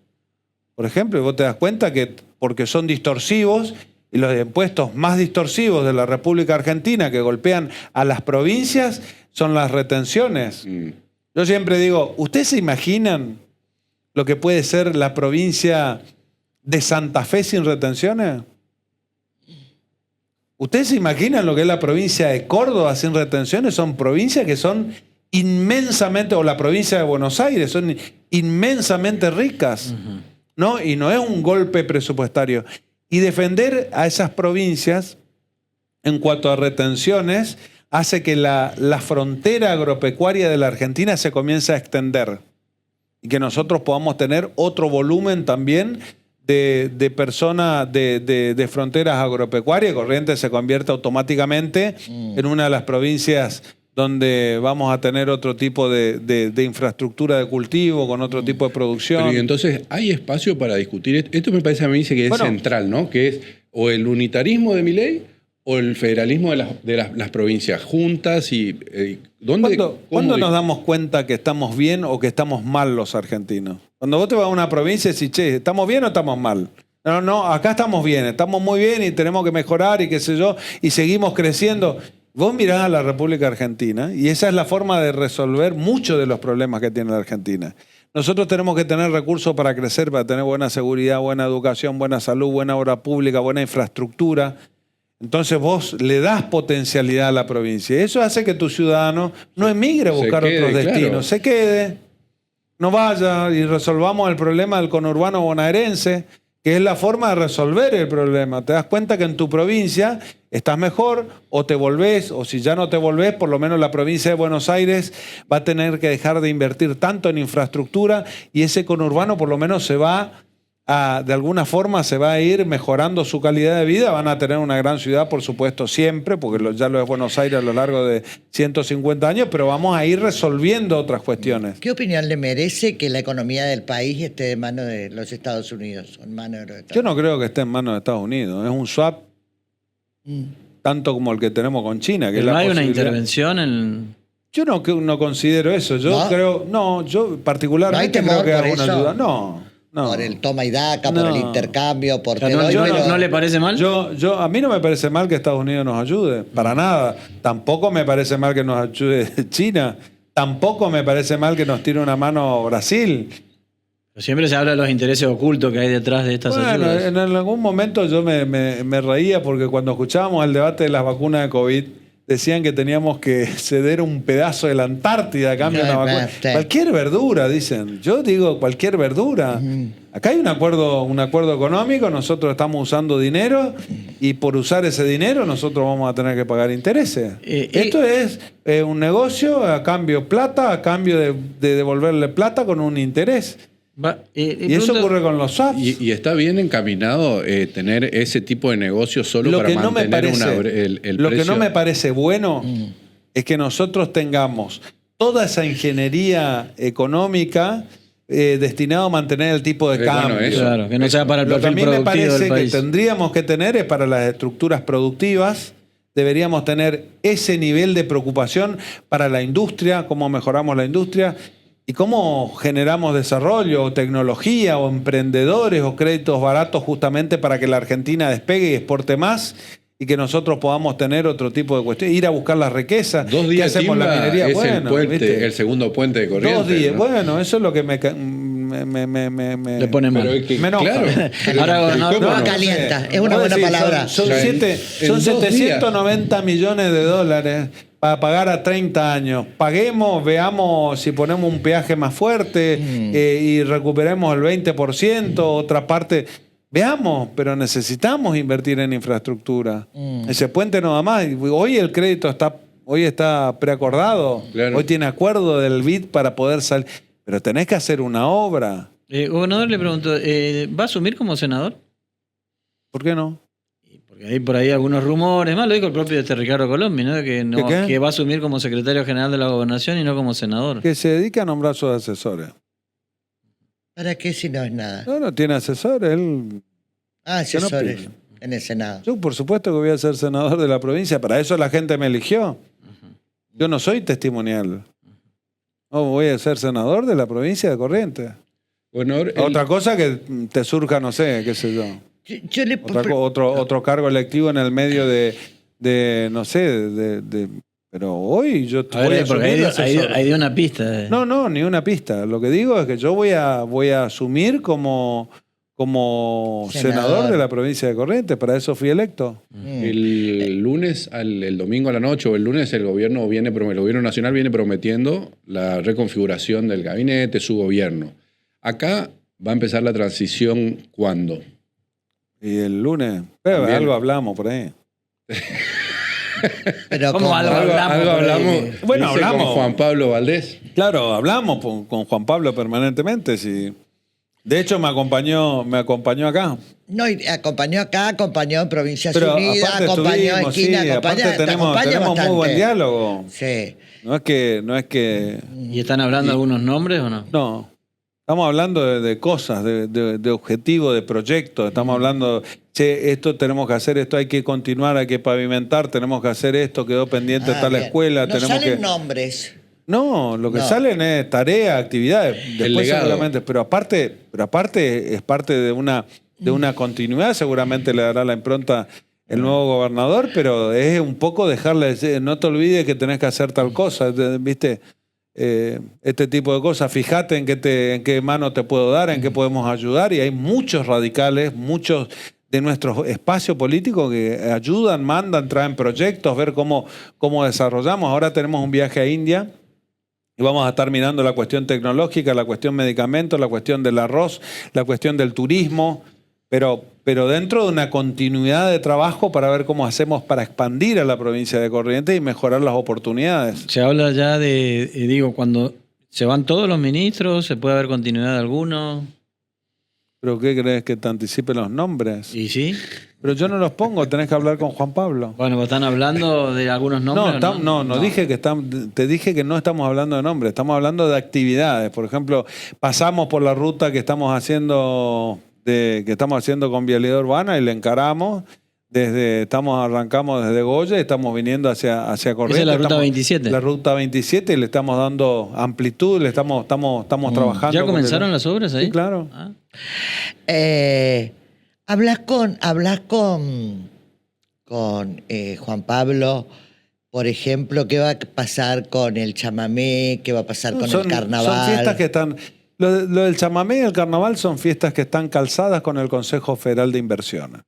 por ejemplo, y vos te das cuenta que porque son distorsivos, y los impuestos más distorsivos de la República Argentina que golpean a las provincias son las retenciones. Yo siempre digo, ¿ustedes se imaginan lo que puede ser la provincia de Santa Fe sin retenciones? ¿Ustedes se imaginan lo que es la provincia de Córdoba sin retenciones? Son provincias que son inmensamente, o la provincia de Buenos Aires, son inmensamente ricas, ¿no? Y no es un golpe presupuestario. Y defender a esas provincias en cuanto a retenciones hace que la frontera agropecuaria de la Argentina se comience a extender y que nosotros podamos tener otro volumen también de personas de fronteras agropecuarias. Corrientes se convierte automáticamente en una de las provincias donde vamos a tener otro tipo de infraestructura de cultivo, con otro tipo de producción. pero y entonces hay espacio para discutir. Esto me parece a mí que es Bueno. central, ¿no? Que es o el unitarismo de Milei o el federalismo de las provincias juntas y ¿Cuándo nos damos cuenta que estamos bien o que estamos mal los argentinos? Cuando vos te vas a una provincia y decís, che, ¿estamos bien o estamos mal? No, acá estamos bien, estamos muy bien y tenemos que mejorar y qué sé yo, y seguimos creciendo. Vos mirás a la República Argentina y esa es la forma de resolver muchos de los problemas que tiene la Argentina. Nosotros tenemos que tener recursos para crecer, para tener buena seguridad, buena educación, buena salud, buena obra pública, buena infraestructura. Entonces vos le das potencialidad a la provincia. Y eso hace que tu ciudadano no emigre a buscar otros destinos, claro. se quede, no vaya y resolvamos el problema del conurbano bonaerense, que es la forma de resolver el problema. Te das cuenta que en tu provincia estás mejor o te volvés, o si ya no te volvés, por lo menos la provincia de Buenos Aires va a tener que dejar de invertir tanto en infraestructura y ese conurbano por lo menos se va de alguna forma se va a ir mejorando su calidad de vida. Van a tener una gran ciudad, por supuesto, siempre, porque ya lo es Buenos Aires a lo largo de 150 años, pero vamos a ir resolviendo otras cuestiones. ¿Qué opinión le merece que la economía del país esté en manos de los Estados Unidos? En manos de los Estados Yo no creo que esté en manos de Estados Unidos. Es un swap tanto como el que tenemos con China. Que Pero es no hay una posibilidad. intervención en... Yo no considero eso. Yo ¿No? creo, yo particularmente ¿No hay temor creo que por alguna eso? ayuda. No. Por el toma y daca, por No. el intercambio, por O sea, te doy, ¿no pero- le parece mal? A mí no me parece mal que Estados Unidos nos ayude, para nada. Tampoco me parece mal que nos ayude China. Tampoco me parece mal que nos tire una mano Brasil. Siempre se habla de los intereses ocultos que hay detrás de estas Bueno, ayudas. en algún momento yo me reía porque cuando escuchábamos el debate de las vacunas de COVID, decían que teníamos que ceder un pedazo de la Antártida a cambio de una vacuna. Sí. Cualquier verdura, dicen. Yo digo cualquier verdura. Acá hay un acuerdo económico, nosotros estamos usando dinero y por usar ese dinero nosotros vamos a tener que pagar intereses. Esto es un negocio a cambio plata, a cambio de devolverle plata con un interés. Y eso ocurre con los swaps. Y está bien encaminado tener ese tipo de negocio solo Lo para que no me mantener parece, el lo que precio. no me parece bueno es que nosotros tengamos toda esa ingeniería económica destinada a mantener el tipo de Bueno, cambio. eso. Claro, que no sea para el Lo que a perfil mí me productivo parece del que país. tendríamos que tener es para las estructuras productivas. Deberíamos tener ese nivel de preocupación para la industria, cómo mejoramos la industria y cómo generamos desarrollo, o tecnología, o emprendedores, o créditos baratos justamente para que la Argentina despegue y exporte más y que nosotros podamos tener otro tipo de cuestiones, ir a buscar la riqueza. 2 ¿Qué días hacemos timba la minería? es Bueno, el puente, ¿viste? el segundo puente de Corrientes. 2 días. ¿no? Bueno, eso es lo que me Le pone mal. Pero es que, Me enoja. claro. Ahora, gobernador, ¿cómo no, no? calienta. Es una Vos buena decís, palabra. Son, O sea, son en 2 días. 790 millones de dólares para pagar a 30 años. Paguemos, veamos si ponemos un peaje más fuerte y recuperemos el 20%, otra parte. Veamos, pero necesitamos invertir en infraestructura. Ese puente no da más. Hoy el crédito está preacordado. Claro. Hoy tiene acuerdo del BID para poder salir. Pero tenés que hacer una obra. Gobernador, le pregunto, ¿va a asumir como senador? ¿Por qué no? Porque hay por ahí algunos rumores, más lo dijo el propio Ricardo Colombi, ¿no? ¿Qué? Que va a asumir como secretario general de la gobernación y no como senador. Que se dedica a nombrar sus asesores. ¿Para qué si no es nada? No tiene asesores. Él... Asesores pide. en el Senado. Yo, por supuesto, que voy a ser senador de la provincia. Para eso la gente me eligió. Yo no soy testimonial. No, voy a ser senador de la provincia de Corrientes. Bueno, Otra cosa que te surja, no sé, qué sé yo. Yo le Otro cargo electivo en el medio de no sé, pero hoy yo A ver, voy a porque asumir de ahí asesor. dio una pista. No, ni una pista. Lo que digo es que yo voy a asumir como senador de la provincia de Corrientes. Para eso fui electo. el lunes, el domingo a la noche o el lunes, el gobierno nacional viene prometiendo la reconfiguración del gabinete, su gobierno. Acá va a empezar la transición, ¿cuándo? Y el lunes, También. algo hablamos por ahí. Pero ¿Cómo como- algo hablamos por ahí? Bueno, dice, hablamos. con Juan Pablo Valdés. Claro, hablamos con Juan Pablo permanentemente. Sí. De hecho, me acompañó acá. No, y acompañó acá, acompañó en Provincias Pero Unidas, aparte acompañó en estuvimos, Esquina, sí, acompaña, aparte te acompaña tenemos muy bastante. buen diálogo. Sí. No es que ¿Y están hablando algunos nombres o no? no. Estamos hablando de cosas, de objetivos, de proyectos. Estamos hablando, che, esto tenemos que hacer, esto hay que continuar, hay que pavimentar, tenemos que hacer esto, quedó pendiente Ah, está la bien. escuela, No tenemos salen que... nombres. No, lo que No. salen es tarea, actividades, después legado. seguramente, pero aparte es parte de una continuidad, seguramente le dará la impronta el nuevo gobernador, pero es un poco dejarle decir, no te olvides que tenés que hacer tal cosa, ¿viste? Este tipo de cosas, fíjate en qué mano te puedo dar, en qué podemos ayudar, y hay muchos radicales, muchos de nuestro espacio político que ayudan, mandan, traen proyectos, ver cómo desarrollamos. Ahora tenemos un viaje a India y vamos a estar mirando la cuestión tecnológica, la cuestión medicamentos, la cuestión del arroz, la cuestión del turismo, pero dentro de una continuidad de trabajo para ver cómo hacemos para expandir a la provincia de Corrientes y mejorar las oportunidades. Se habla ya de, digo, cuando se van todos los ministros, ¿se puede haber continuidad de alguno? ¿Pero qué crees que te anticipen los nombres? ¿Y sí? Pero yo no los pongo, tenés que hablar con Juan Pablo. Bueno, ¿están hablando de algunos nombres? No, dije que te dije que no estamos hablando de nombres, estamos hablando de actividades. Por ejemplo, pasamos por la ruta que estamos haciendo con Vialidad Urbana y le encaramos. Arrancamos desde Goya y estamos viniendo hacia Corrientes. Esa es la ruta 27. La ruta 27 y le estamos dando amplitud, le estamos trabajando. ¿Ya comenzaron las obras ahí? Sí, claro. Ah. Hablas con Juan Pablo, por ejemplo, ¿qué va a pasar con el chamamé? ¿Qué va a pasar con el carnaval? Son fiestas que están... Lo del chamamé y el carnaval son fiestas que están calzadas con el Consejo Federal de Inversiones.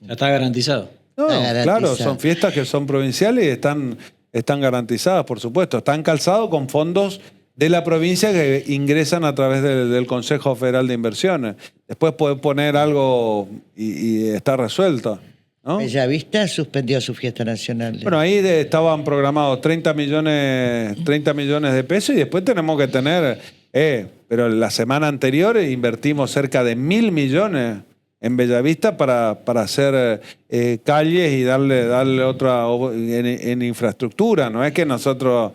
Ya está garantizado. No, Está garantizado. claro, son fiestas que son provinciales y están garantizadas, por supuesto. Están calzados con fondos de la provincia que ingresan a través del Consejo Federal de Inversiones. Después puede poner algo y está resuelto, ¿no? Bellavista suspendió su fiesta nacional. Bueno, ahí estaban programados 30 millones de pesos y después tenemos que tener... pero la semana anterior invertimos cerca de 1.000 millones en Bellavista para hacer calles y darle otra en infraestructura. No es que nosotros...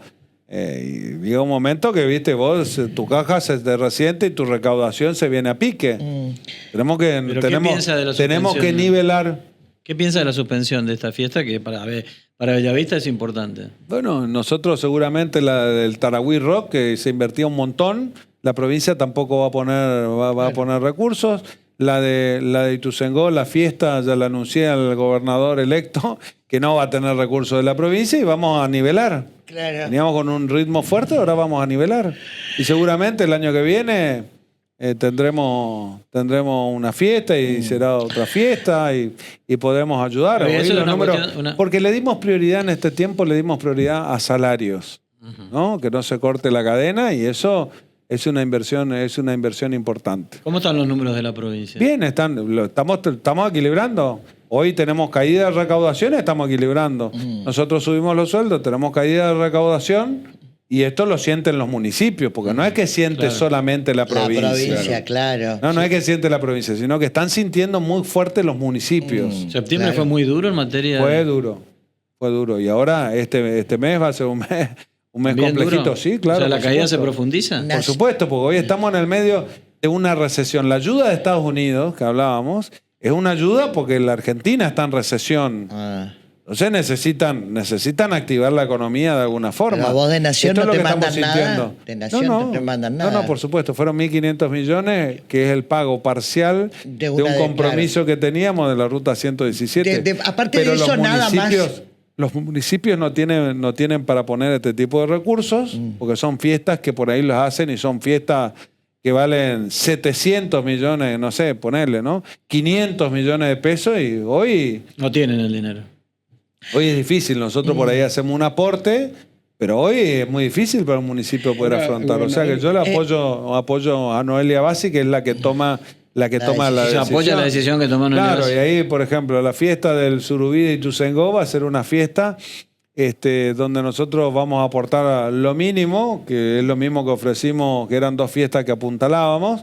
llega un momento que, viste, vos, tu caja se te resiente y tu recaudación se viene a pique. Tenemos que nivelar. ¿Qué piensa de la suspensión de esta fiesta que para Bellavista es importante? Bueno, nosotros seguramente la del Tarahui Rock, que se invertía un montón, la provincia tampoco va a poner recursos. La de Ituzaingó, la fiesta, ya la anuncié al gobernador electo, que no va a tener recursos de la provincia y vamos a nivelar. Claro. Veníamos con un ritmo fuerte, ahora vamos a nivelar. Y seguramente el año que viene tendremos una fiesta y será otra fiesta y podremos ayudar. Pero eso es una números, cuestión, porque le dimos prioridad en este tiempo, a salarios, ¿no? Que no se corte la cadena y eso es una inversión importante. ¿Cómo están los números de la provincia? Bien, estamos equilibrando. Hoy tenemos caída de recaudación, estamos equilibrando. Nosotros subimos los sueldos, tenemos caída de recaudación y esto lo sienten los municipios, porque no es que siente solamente la provincia. La provincia, claro. No es que siente la provincia, sino que están sintiendo muy fuerte los municipios. ¿Septiembre fue muy duro en materia? Fue duro. Y ahora este mes va a ser un mes ¿Bien complejito, duro? sí, claro. O sea, ¿la caída se supuesto. profundiza? Por supuesto, porque hoy estamos en el medio de una recesión. La ayuda de Estados Unidos, que hablábamos, es una ayuda porque la Argentina está en recesión. Entonces necesitan activar la economía de alguna forma. Pero a vos de Nación Esto no es lo te que mandan estamos nada. sintiendo. De Nación no te mandan nada. No, por supuesto. Fueron 1.500 millones, que es el pago parcial de un compromiso que teníamos de la Ruta 117. Aparte Pero de eso, nada más. Los municipios no tienen para poner este tipo de recursos, porque son fiestas que por ahí los hacen y son fiestas que valen 700 millones, no sé, ponerle, ¿no? 500 millones de pesos y hoy... No tienen el dinero. Hoy es difícil, nosotros por ahí hacemos un aporte, pero hoy es muy difícil para un municipio poder afrontar. O sea que yo le apoyo a Noelia Bassi, que es la que toma la decisión. Apoya la decisión que tomó Noelia Claro, Bassi. y ahí, por ejemplo, la fiesta del Surubí de Ituzaingó va a ser una fiesta donde nosotros vamos a aportar lo mínimo, que es lo mismo que ofrecimos, que eran 2 fiestas que apuntalábamos,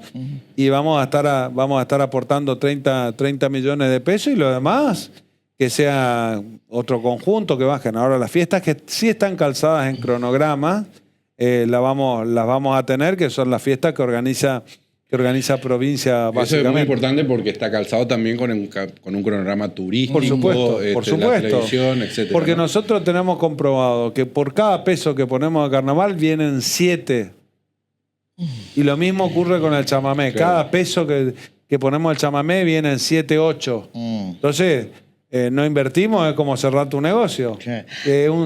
y vamos a estar aportando 30 millones de pesos y lo demás que sea otro conjunto que bajen. Ahora, las fiestas que sí están calzadas en cronograma, las vamos a tener, que son las fiestas que organiza provincia, básicamente. Eso es muy importante porque está calzado también con un cronograma turístico. Por supuesto. La televisión, etc. Porque nosotros tenemos comprobado que por cada peso que ponemos a carnaval vienen 7. Y lo mismo ocurre con el chamamé. Claro. Cada peso que ponemos al chamamé vienen 7, 8. Entonces, no invertimos, es como cerrar tu negocio. Sí.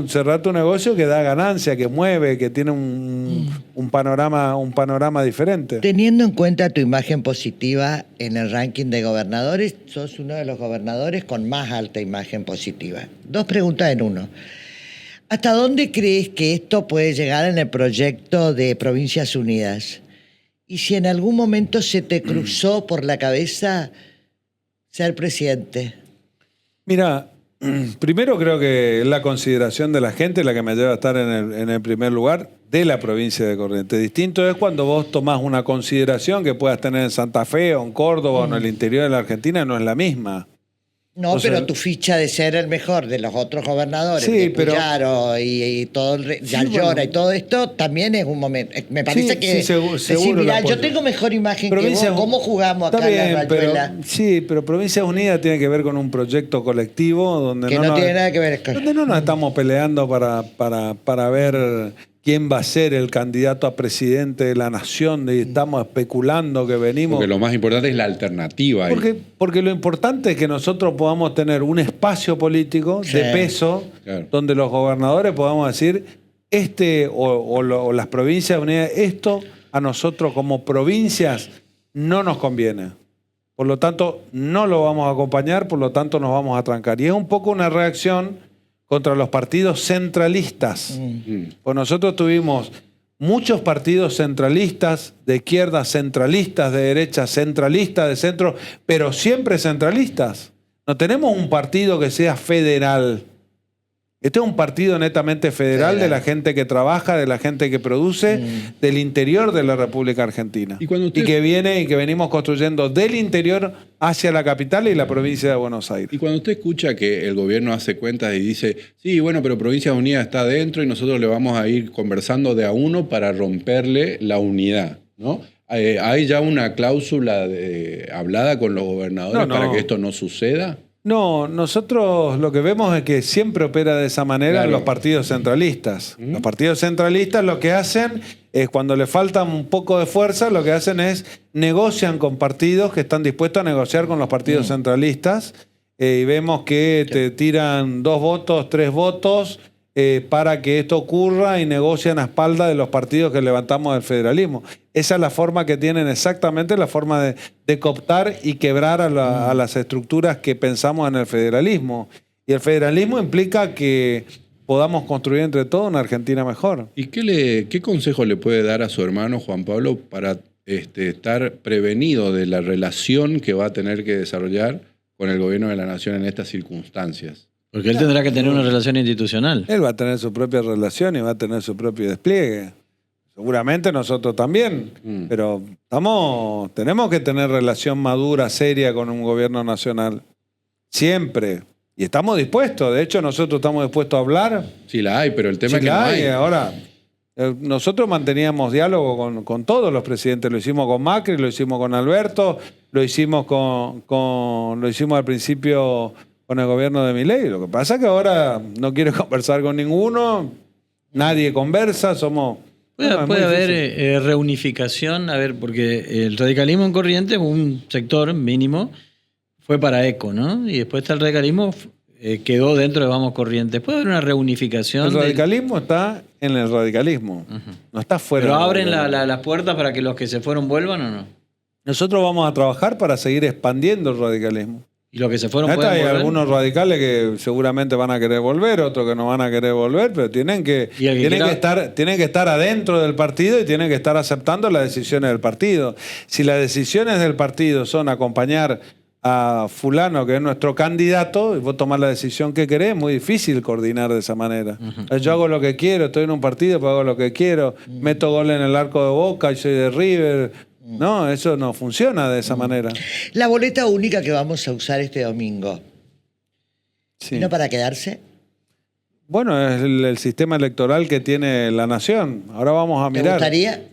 Cerrar tu negocio que da ganancia, que mueve, que tiene un panorama diferente. Teniendo en cuenta tu imagen positiva en el ranking de gobernadores, sos uno de los gobernadores con más alta imagen positiva. 2 preguntas en uno. ¿Hasta dónde crees que esto puede llegar en el proyecto de Provincias Unidas? Y si en algún momento se te cruzó por la cabeza ser presidente. Mira, primero creo que es la consideración de la gente la que me lleva a estar en el primer lugar de la provincia de Corrientes. Distinto es cuando vos tomás una consideración que puedas tener en Santa Fe o en Córdoba o en el interior de la Argentina, no es la misma. No, O sea, pero tu ficha de ser el mejor de los otros gobernadores, Sí, de pero- Puyaro y todo Yallora bueno. y todo esto, también es un momento. Me parece Sí, que sí, seguro decir, lo mirá, yo apoyo. tengo mejor imagen que Provincia- vos, ¿cómo jugamos Está acá en la bien, pero, Rayuela? sí, pero Provincias Unidas tiene que ver con un proyecto colectivo donde Que no tiene nada que ver con... donde no nos estamos peleando para ver quién va a ser el candidato a presidente de la nación, y estamos especulando que venimos. Porque lo más importante es la alternativa. ahí. Porque lo importante es que nosotros podamos tener un espacio político Sí. de peso, Claro. donde los gobernadores podamos decir, o las provincias unidas, esto a nosotros como provincias no nos conviene. Por lo tanto, no lo vamos a acompañar, por lo tanto nos vamos a trancar. Y es un poco una reacción contra los partidos centralistas. Pues nosotros tuvimos muchos partidos centralistas, de izquierda, centralistas, de derecha, centralistas, de centro, pero siempre centralistas. No tenemos un partido que sea federal. Este es un partido netamente federal de la gente que trabaja, de la gente que produce, del interior de la República Argentina. Y cuando usted- Y que venimos construyendo del interior hacia la capital y la provincia de Buenos Aires. Y cuando usted escucha que el gobierno hace cuentas y dice, sí, bueno, pero Provincias Unidas está adentro y nosotros le vamos a ir conversando de a uno para romperle la unidad, ¿no? ¿Hay ya una cláusula hablada con los gobernadores No. para que esto no suceda? No, nosotros lo que vemos es que siempre opera de esa manera Claro. los partidos centralistas. Los partidos centralistas lo que hacen es, cuando le falta un poco de fuerza, lo que hacen es negocian con partidos que están dispuestos a negociar con los partidos centralistas, y vemos que te tiran 2 votos, 3 votos para que esto ocurra, y negocian a espaldas de los partidos que levantamos del federalismo. Esa es la forma que tienen, exactamente la forma de cooptar y quebrar a las estructuras que pensamos en el federalismo. Y el federalismo implica que podamos construir entre todos una Argentina mejor. ¿Y qué consejo le puede dar a su hermano Juan Pablo para estar prevenido de la relación que va a tener que desarrollar con el gobierno de la nación en estas circunstancias? Porque él tendrá que tener una relación institucional. Él va a tener su propia relación y va a tener su propio despliegue. Seguramente nosotros también, pero tenemos que tener relación madura, seria con un gobierno nacional. Siempre. Y estamos dispuestos. De hecho, nosotros estamos dispuestos a hablar. Sí la hay, pero el tema Sí es que la no hay. hay. Nosotros manteníamos diálogo con todos los presidentes. Lo hicimos con Macri, lo hicimos con Alberto, lo hicimos lo hicimos al principio con el gobierno de Milei. Lo que pasa es que ahora no quiere conversar con ninguno, nadie conversa, somos... Puede es muy haber difícil. reunificación, a ver, porque el radicalismo en Corrientes, un sector mínimo, fue para ECO, ¿no? Y después está el radicalismo, quedó dentro de Vamos Corrientes. Puede haber una reunificación. El radicalismo está en el radicalismo, no está fuera. ¿Pero del abren radicalismo. las puertas para que los que se fueron vuelvan o no? Nosotros vamos a trabajar para seguir expandiendo el radicalismo. ¿Y los que se fueron Neta, pueden hay volver? algunos radicales que seguramente van a querer volver, otros que no van a querer volver, pero tienen que estar adentro del partido y tienen que estar aceptando las decisiones del partido. Si las decisiones del partido son acompañar a fulano, que es nuestro candidato, y vos tomás la decisión que querés, es muy difícil coordinar de esa manera. Yo hago lo que quiero, estoy en un partido, pero hago lo que quiero, meto gol en el arco de Boca y soy de River. No, eso no funciona de esa manera. La boleta única que vamos a usar este domingo, Sí. ¿vino para quedarse? Bueno, es el sistema electoral que tiene la nación. Ahora vamos a ¿Te mirar. gustaría?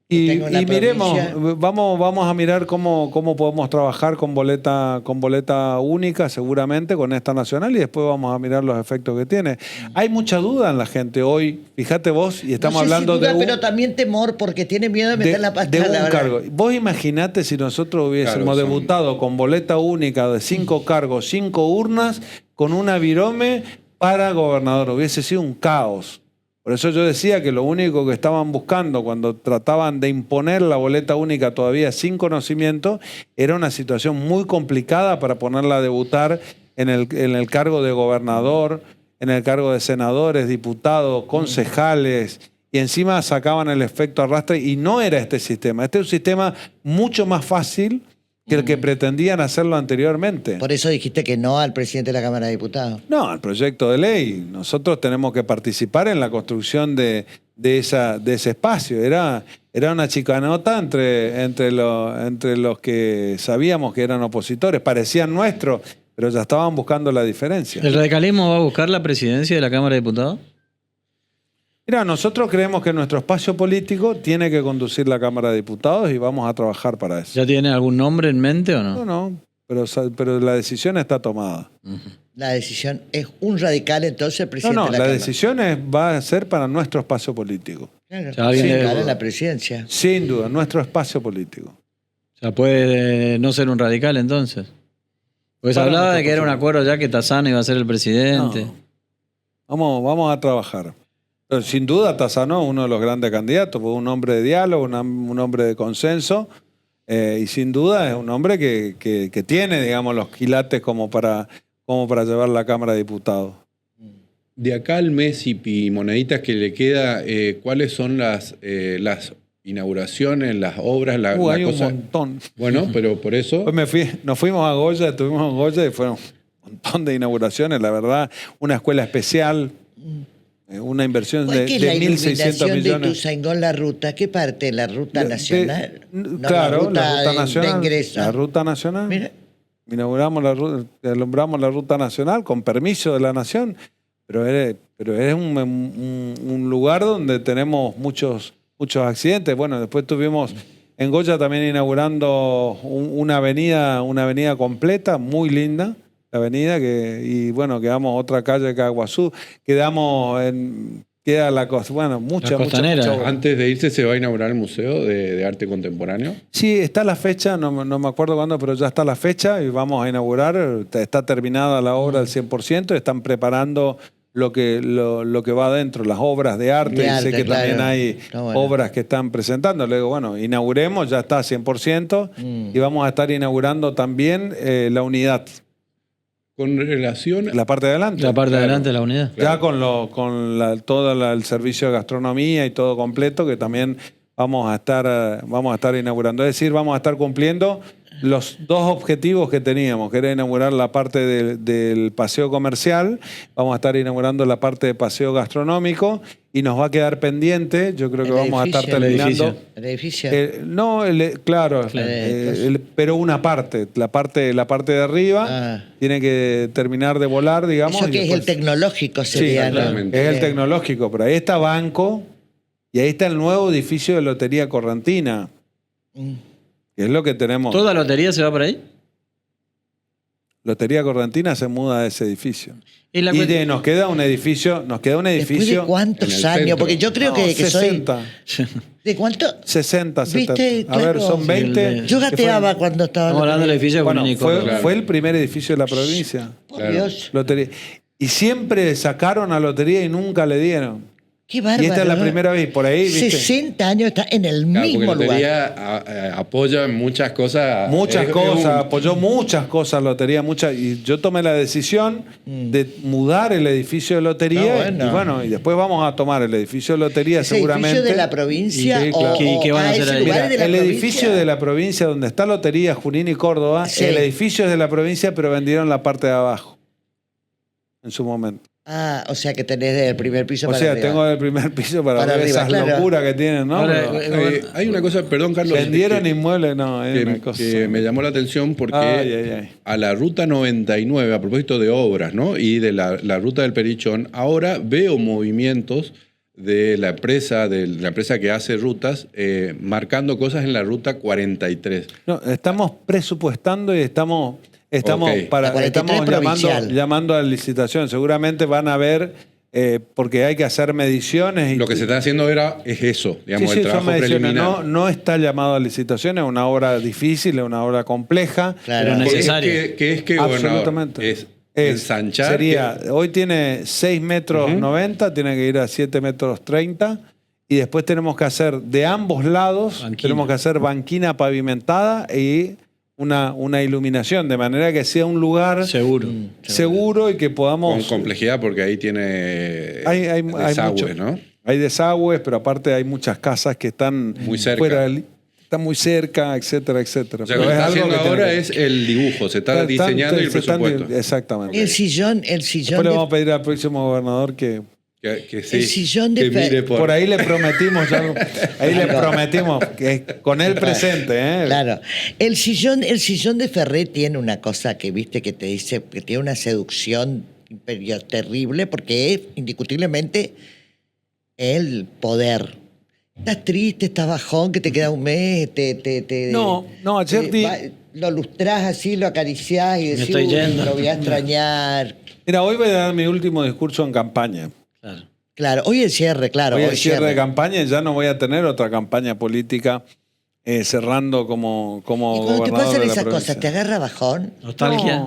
Y, tenga una y miremos, provincia. vamos a mirar cómo podemos trabajar con boleta única, seguramente, con esta nacional, y después vamos a mirar los efectos que tiene. Hay mucha duda en la gente hoy, fíjate vos, y estamos No sé si hablando duda, de un, pero también temor porque tiene miedo de meter la pata de a la un verdad. cargo. Vos imaginate si nosotros hubiésemos Claro, son- debutado con boleta única de 5 cargos, 5 urnas, con una virome para gobernador. Hubiese sido un caos. Por eso yo decía que lo único que estaban buscando cuando trataban de imponer la boleta única todavía sin conocimiento era una situación muy complicada para ponerla a debutar en el cargo de gobernador, en el cargo de senadores, diputados, concejales, y encima sacaban el efecto arrastre, y no era este sistema. Este es un sistema mucho más fácil que el que pretendían hacerlo anteriormente. Por eso dijiste que no al presidente de la Cámara de Diputados. No, el proyecto de ley. Nosotros tenemos que participar en la construcción de ese espacio. Era una chicanota entre los que sabíamos que eran opositores. Parecían nuestros, pero ya estaban buscando la diferencia. ¿El radicalismo va a buscar la presidencia de la Cámara de Diputados? Mira, nosotros creemos que nuestro espacio político tiene que conducir la Cámara de Diputados y vamos a trabajar para eso. ¿Ya tiene algún nombre en mente o no? No, pero la decisión está tomada. La decisión es un radical, entonces el presidente No, de la la Cámara. decisión va a ser para nuestro espacio político. Claro, Ya alguien sí, le- claro, en la presidencia. Sin duda, nuestro espacio político. O sea, puede no ser un radical entonces. Pues Para hablaba de nuestra que era un posición. acuerdo ya que Tassano iba a ser el presidente. No. Vamos a trabajar. Pero sin duda, Tassano es uno de los grandes candidatos, fue un hombre de diálogo, un hombre de consenso, y sin duda es un hombre que tiene, digamos, los quilates como para llevar la Cámara de Diputados. De acá al mes y moneditas que le queda, ¿cuáles son las inauguraciones, las obras, la Hay un cosa? montón. Bueno, pero por eso... Hoy nos fuimos a Goya, estuvimos en Goya y fueron un montón de inauguraciones, la verdad. Una escuela especial, una inversión ¿Cuál de, que es de la 1.600 iluminación de millones. Ituzaingó, la ruta? ¿Qué parte? ¿La ruta nacional? No, Claro, la ruta de nacional. ingreso. La ruta nacional. Mira, Alumbramos la ruta nacional con permiso de la nación, pero es un lugar donde tenemos muchos accidentes. Bueno, después estuvimos en Goya también inaugurando una avenida completa, muy linda, la avenida, y bueno, quedamos otra calle de Caguazú, queda la cosa, bueno, mucha Costanera. obra. Antes de irse se va a inaugurar el Museo de Arte Contemporáneo. Sí, está la fecha, no me acuerdo cuándo, pero ya está la fecha y vamos a inaugurar. Está terminada la obra al 100%, están preparando lo que va adentro, las obras de arte. De Y arte, sé que claro. también hay Está bueno. obras que están presentando. Luego, bueno, inauguremos, ya está 100%, y vamos a estar inaugurando también la unidad, Con relación... la parte de adelante. La parte de Claro. adelante de la unidad. Ya con todo el servicio de gastronomía y todo completo, que también vamos a estar inaugurando. Es decir, vamos a estar cumpliendo los dos objetivos que teníamos, que era inaugurar la parte del paseo comercial, vamos a estar inaugurando la parte de paseo gastronómico, y nos va a quedar pendiente, yo creo que El vamos a estar edificio. terminando. el edificio. No, claro, pero una parte, la parte de arriba, Ah. tiene que terminar de volar, digamos. Eso y que es el después- tecnológico Sí, sería, ¿no? exactamente. es el tecnológico, pero ahí está Banco y ahí está el nuevo edificio de Lotería Correntina, que es lo que tenemos. ¿Toda lotería se va por ahí? Lotería Correntina se muda a ese edificio. Y la Y cuestión- nos queda un edificio, ¿Después de edificio cuántos en el años? centro. Porque yo creo No, que soy... 60, ¿De cuánto? 60, 70. ¿Viste? A ver, Claro. son 20. Sí, Yo ¿Qué fue? gateaba cuando estaba... Estamos hablando del edificio de Bueno, Junín y fue, Córdoba. fue el primer edificio de la provincia. Por Claro. Dios, Lotería. Y siempre sacaron a Lotería y nunca le dieron. qué bárbaro. Y esta es la primera vez, por ahí, ¿viste? 60 años está en el Claro, mismo porque lugar. Lotería apoya muchas cosas. Muchas Es cosas, un- apoyó muchas cosas Lotería, y yo tomé la decisión de mudar el edificio de Lotería, Ah, bueno. y después vamos a tomar el edificio de Lotería ¿Ese seguramente. edificio de la provincia Sí, o, claro. ¿Y qué van a hacer ese ahí? lugar Mira, es de la el provincia? edificio de la provincia donde está Lotería, Junín y Córdoba, Sí. el edificio es de la provincia, pero vendieron la parte de abajo en su momento. Ah, o sea que tenés del primer piso O para sea, arriba. tengo el primer piso para, Para ver arriba, esas claro. locuras que tienen, ¿no? Ahora, Pero Hay una cosa, perdón, Carlos. vendieron que- inmuebles, no, es una cosa. que me llamó la atención porque Ay, ay, ay. a la ruta 99, a propósito de obras, ¿no? Y de la ruta del Perichón, ahora veo movimientos de la empresa que hace rutas, marcando cosas en la ruta 43. No, estamos presupuestando y estamos Ok. La 43 provincial. llamando a licitación. Seguramente van a ver, porque hay que hacer mediciones. Y, Lo que se está haciendo ahora es eso, digamos, sí, el son trabajo mediciones. preliminar. No está llamado a licitación, es una obra difícil, es una obra compleja. Claro. Pero Porque necesario. ¿Qué es que, gobernador? Absolutamente. Es ensanchar. Sería, hoy tiene 6 metros Ujú. 90, tiene que ir a 7 metros 30. Y después tenemos que hacer de ambos lados, Banquina. tenemos que hacer banquina pavimentada y una iluminación, de manera que sea un lugar Seguro. seguro y que con podamos... complejidad, porque ahí tiene Hay desagües, mucho. ¿no? Hay desagües, pero aparte hay muchas casas que están Muy cerca. están muy cerca, etcétera, etcétera. O sea, Pero lo que es está algo haciendo que tiene ahora que- es el dibujo, se está diseñando y el se están- presupuesto. Exactamente. El sillón Después le vamos a pedir al próximo gobernador que... Que sí, El sillón de que Fer- mire Por ahí le prometimos, le prometimos que con él presente, ¿eh? Claro. El sillón de Ferré tiene una cosa que viste que te dice que tiene una seducción terrible porque es indiscutiblemente el poder. Estás triste, estás bajón, que te queda un mes, No, ayer lo lustrás así, lo acariciás y Me decís, estoy "Uy, yendo". lo voy a extrañar. Mira, hoy voy a dar mi último discurso en campaña. Claro. Claro, hoy el cierre, claro. Hoy Hoy el cierre de campaña y ya no voy a tener otra campaña política cerrando como Y cuando te gobernador pasan de la esas provincia. cosas, ¿te agarra bajón? Nostalgia.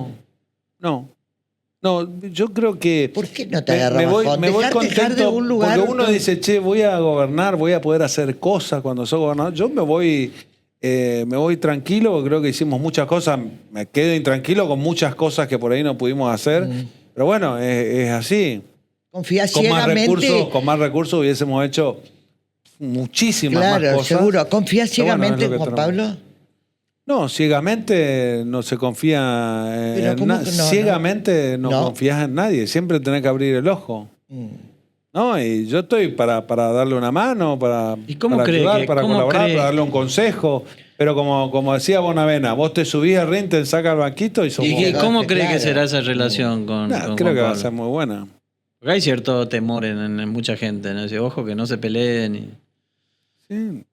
No, yo creo que... ¿Por qué no te agarra me voy, bajón? me voy Dejar contento de un lugar. porque uno dice, che, voy a gobernar, voy a poder hacer cosas cuando soy gobernador. Yo me voy tranquilo, porque creo que hicimos muchas cosas. Me quedo intranquilo con muchas cosas que por ahí no pudimos hacer. Pero bueno, es así. Confías Con ciegamente. más recursos hubiésemos hecho muchísimas más Claro, cosas. seguro. ¿Confías Pero bueno, ciegamente, es lo que Juan tenemos. Pablo? No, ciegamente no se confía Pero en ¿cómo nadie. que no? Ciegamente no No. confías en nadie. Siempre tenés que abrir el ojo. ¿No? Y yo estoy para darle una mano, para, ¿Y cómo para cree ayudar, que- para cómo colaborar, cree? para darle un consejo. Pero como decía Bonavena, vos te subís al ring, te saca el banquito y somos... ¿Y cómo cree Claro. que será esa relación con, Nah, con creo Juan que va a Pablo? ser muy buena. Porque hay cierto temor en mucha gente, ¿no? Dice, ojo, que no se peleen. Sí.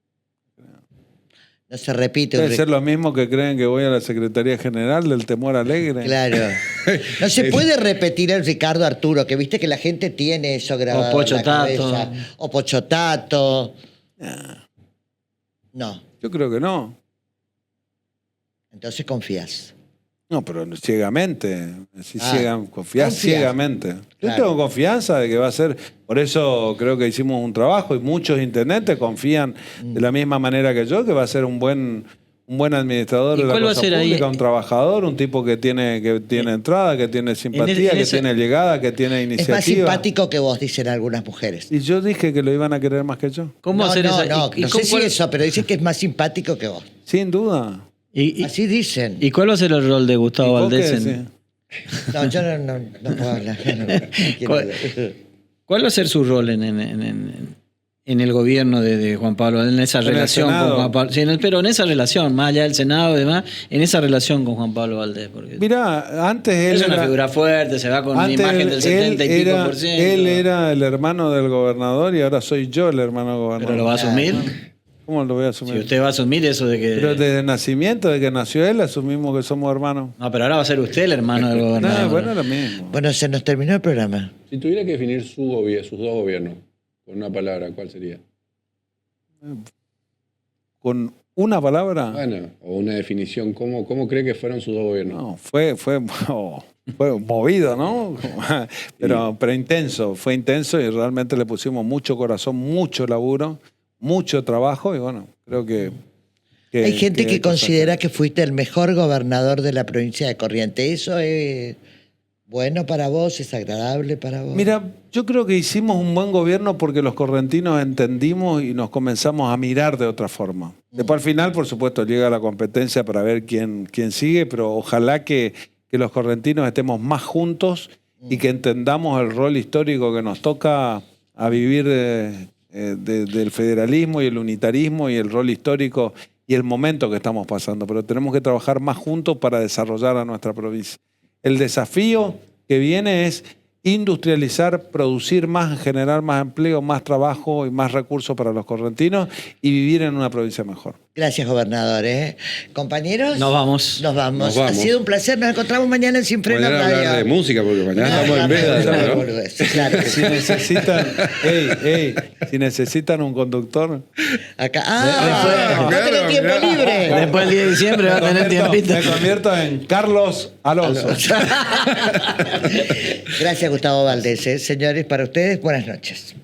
No se repite. Debe ser lo mismo que creen que voy a la Secretaría General del Temor Alegre. Claro. No se puede repetir el Ricardo Arturo, que viste que la gente tiene eso grabado. O Pocho en la Tato. cabeza. O Pocho Tato. No. Yo creo que no. Entonces confías. No, pero ciegamente. Si confías Confías. ciegamente. Yo Claro. tengo confianza de que va a ser. Por eso creo que hicimos un trabajo y muchos intendentes confían de la misma manera que yo, que va a ser un buen administrador ¿Y de la cuál va a cosa ser ahí? pública, un trabajador, un tipo que tiene entrada, que tiene simpatía, en que ese- tiene llegada, que tiene Es iniciativa. más simpático que vos, dicen algunas mujeres. Y yo dije que lo iban a querer más que yo. ¿Cómo no, hacer no, esa? no, y no cómo- sé si eso, pero dicen que es más simpático que vos. Sin duda. y- Así dicen. ¿Y cuál va a ser el rol de ¿Y Gustavo vos qué Valdés? decís? No, yo no puedo hablar. No quiero ¿Cuál- hablar. ¿Cuál va a ser su rol en el gobierno de Juan Pablo, en esa En el relación con Senado. Juan Pablo? Sí, pero en esa relación, más allá del Senado y demás, en esa relación con Juan Pablo Valdés. Porque Mirá, antes él es una era- figura fuerte, se va con una Antes imagen del 70 y pico era, por ciento. él era el hermano del gobernador y ahora soy yo el hermano del gobernador. Pero lo va a asumir. ¿Cómo lo voy a asumir? Si usted va a asumir eso de que. Pero desde nacimiento, desde que nació él, asumimos que somos hermanos. No, pero ahora va a ser usted el hermano del gobernador. No, bueno, lo mismo. Bueno, se nos terminó el programa. Si tuviera que definir sus dos gobiernos con una palabra, ¿cuál sería? Con una palabra, Bueno, o una definición, ¿cómo cree que fueron sus dos gobiernos? no, fue movido, ¿no? Pero intenso, fue intenso y realmente le pusimos mucho corazón, mucho laburo, mucho trabajo y bueno, creo que... Hay gente que hay cosas considera que fuiste el mejor gobernador de la provincia de Corrientes. ¿Eso es bueno para vos? ¿Es agradable para vos? Mira, yo creo que hicimos un buen gobierno porque los correntinos entendimos y nos comenzamos a mirar de otra forma. Después al final, por supuesto, llega la competencia para ver quién sigue, pero ojalá que los correntinos estemos más juntos y que entendamos el rol histórico que nos toca a vivir del federalismo y el unitarismo y el rol histórico y el momento que estamos pasando. Pero tenemos que trabajar más juntos para desarrollar a nuestra provincia. El desafío que viene es industrializar, producir más, generar más empleo, más trabajo y más recursos para los correntinos y vivir en una provincia mejor. Gracias, gobernador. Compañeros. Nos vamos. Nos vamos. Nos vamos. Ha sido un placer. Nos encontramos mañana en Sin Freno Mañana hablar de Radio. música, porque mañana No, estamos en veda. no, ¿no? boludez, claro que Si sí. necesitan, si necesitan un conductor, Acá. Claro, no tenés tiempo claro. libre. Después del 10 de diciembre va a tener tiempito. me convierto en Carlos Alonso. Gracias, Gustavo Valdés. Señores, para ustedes, buenas noches.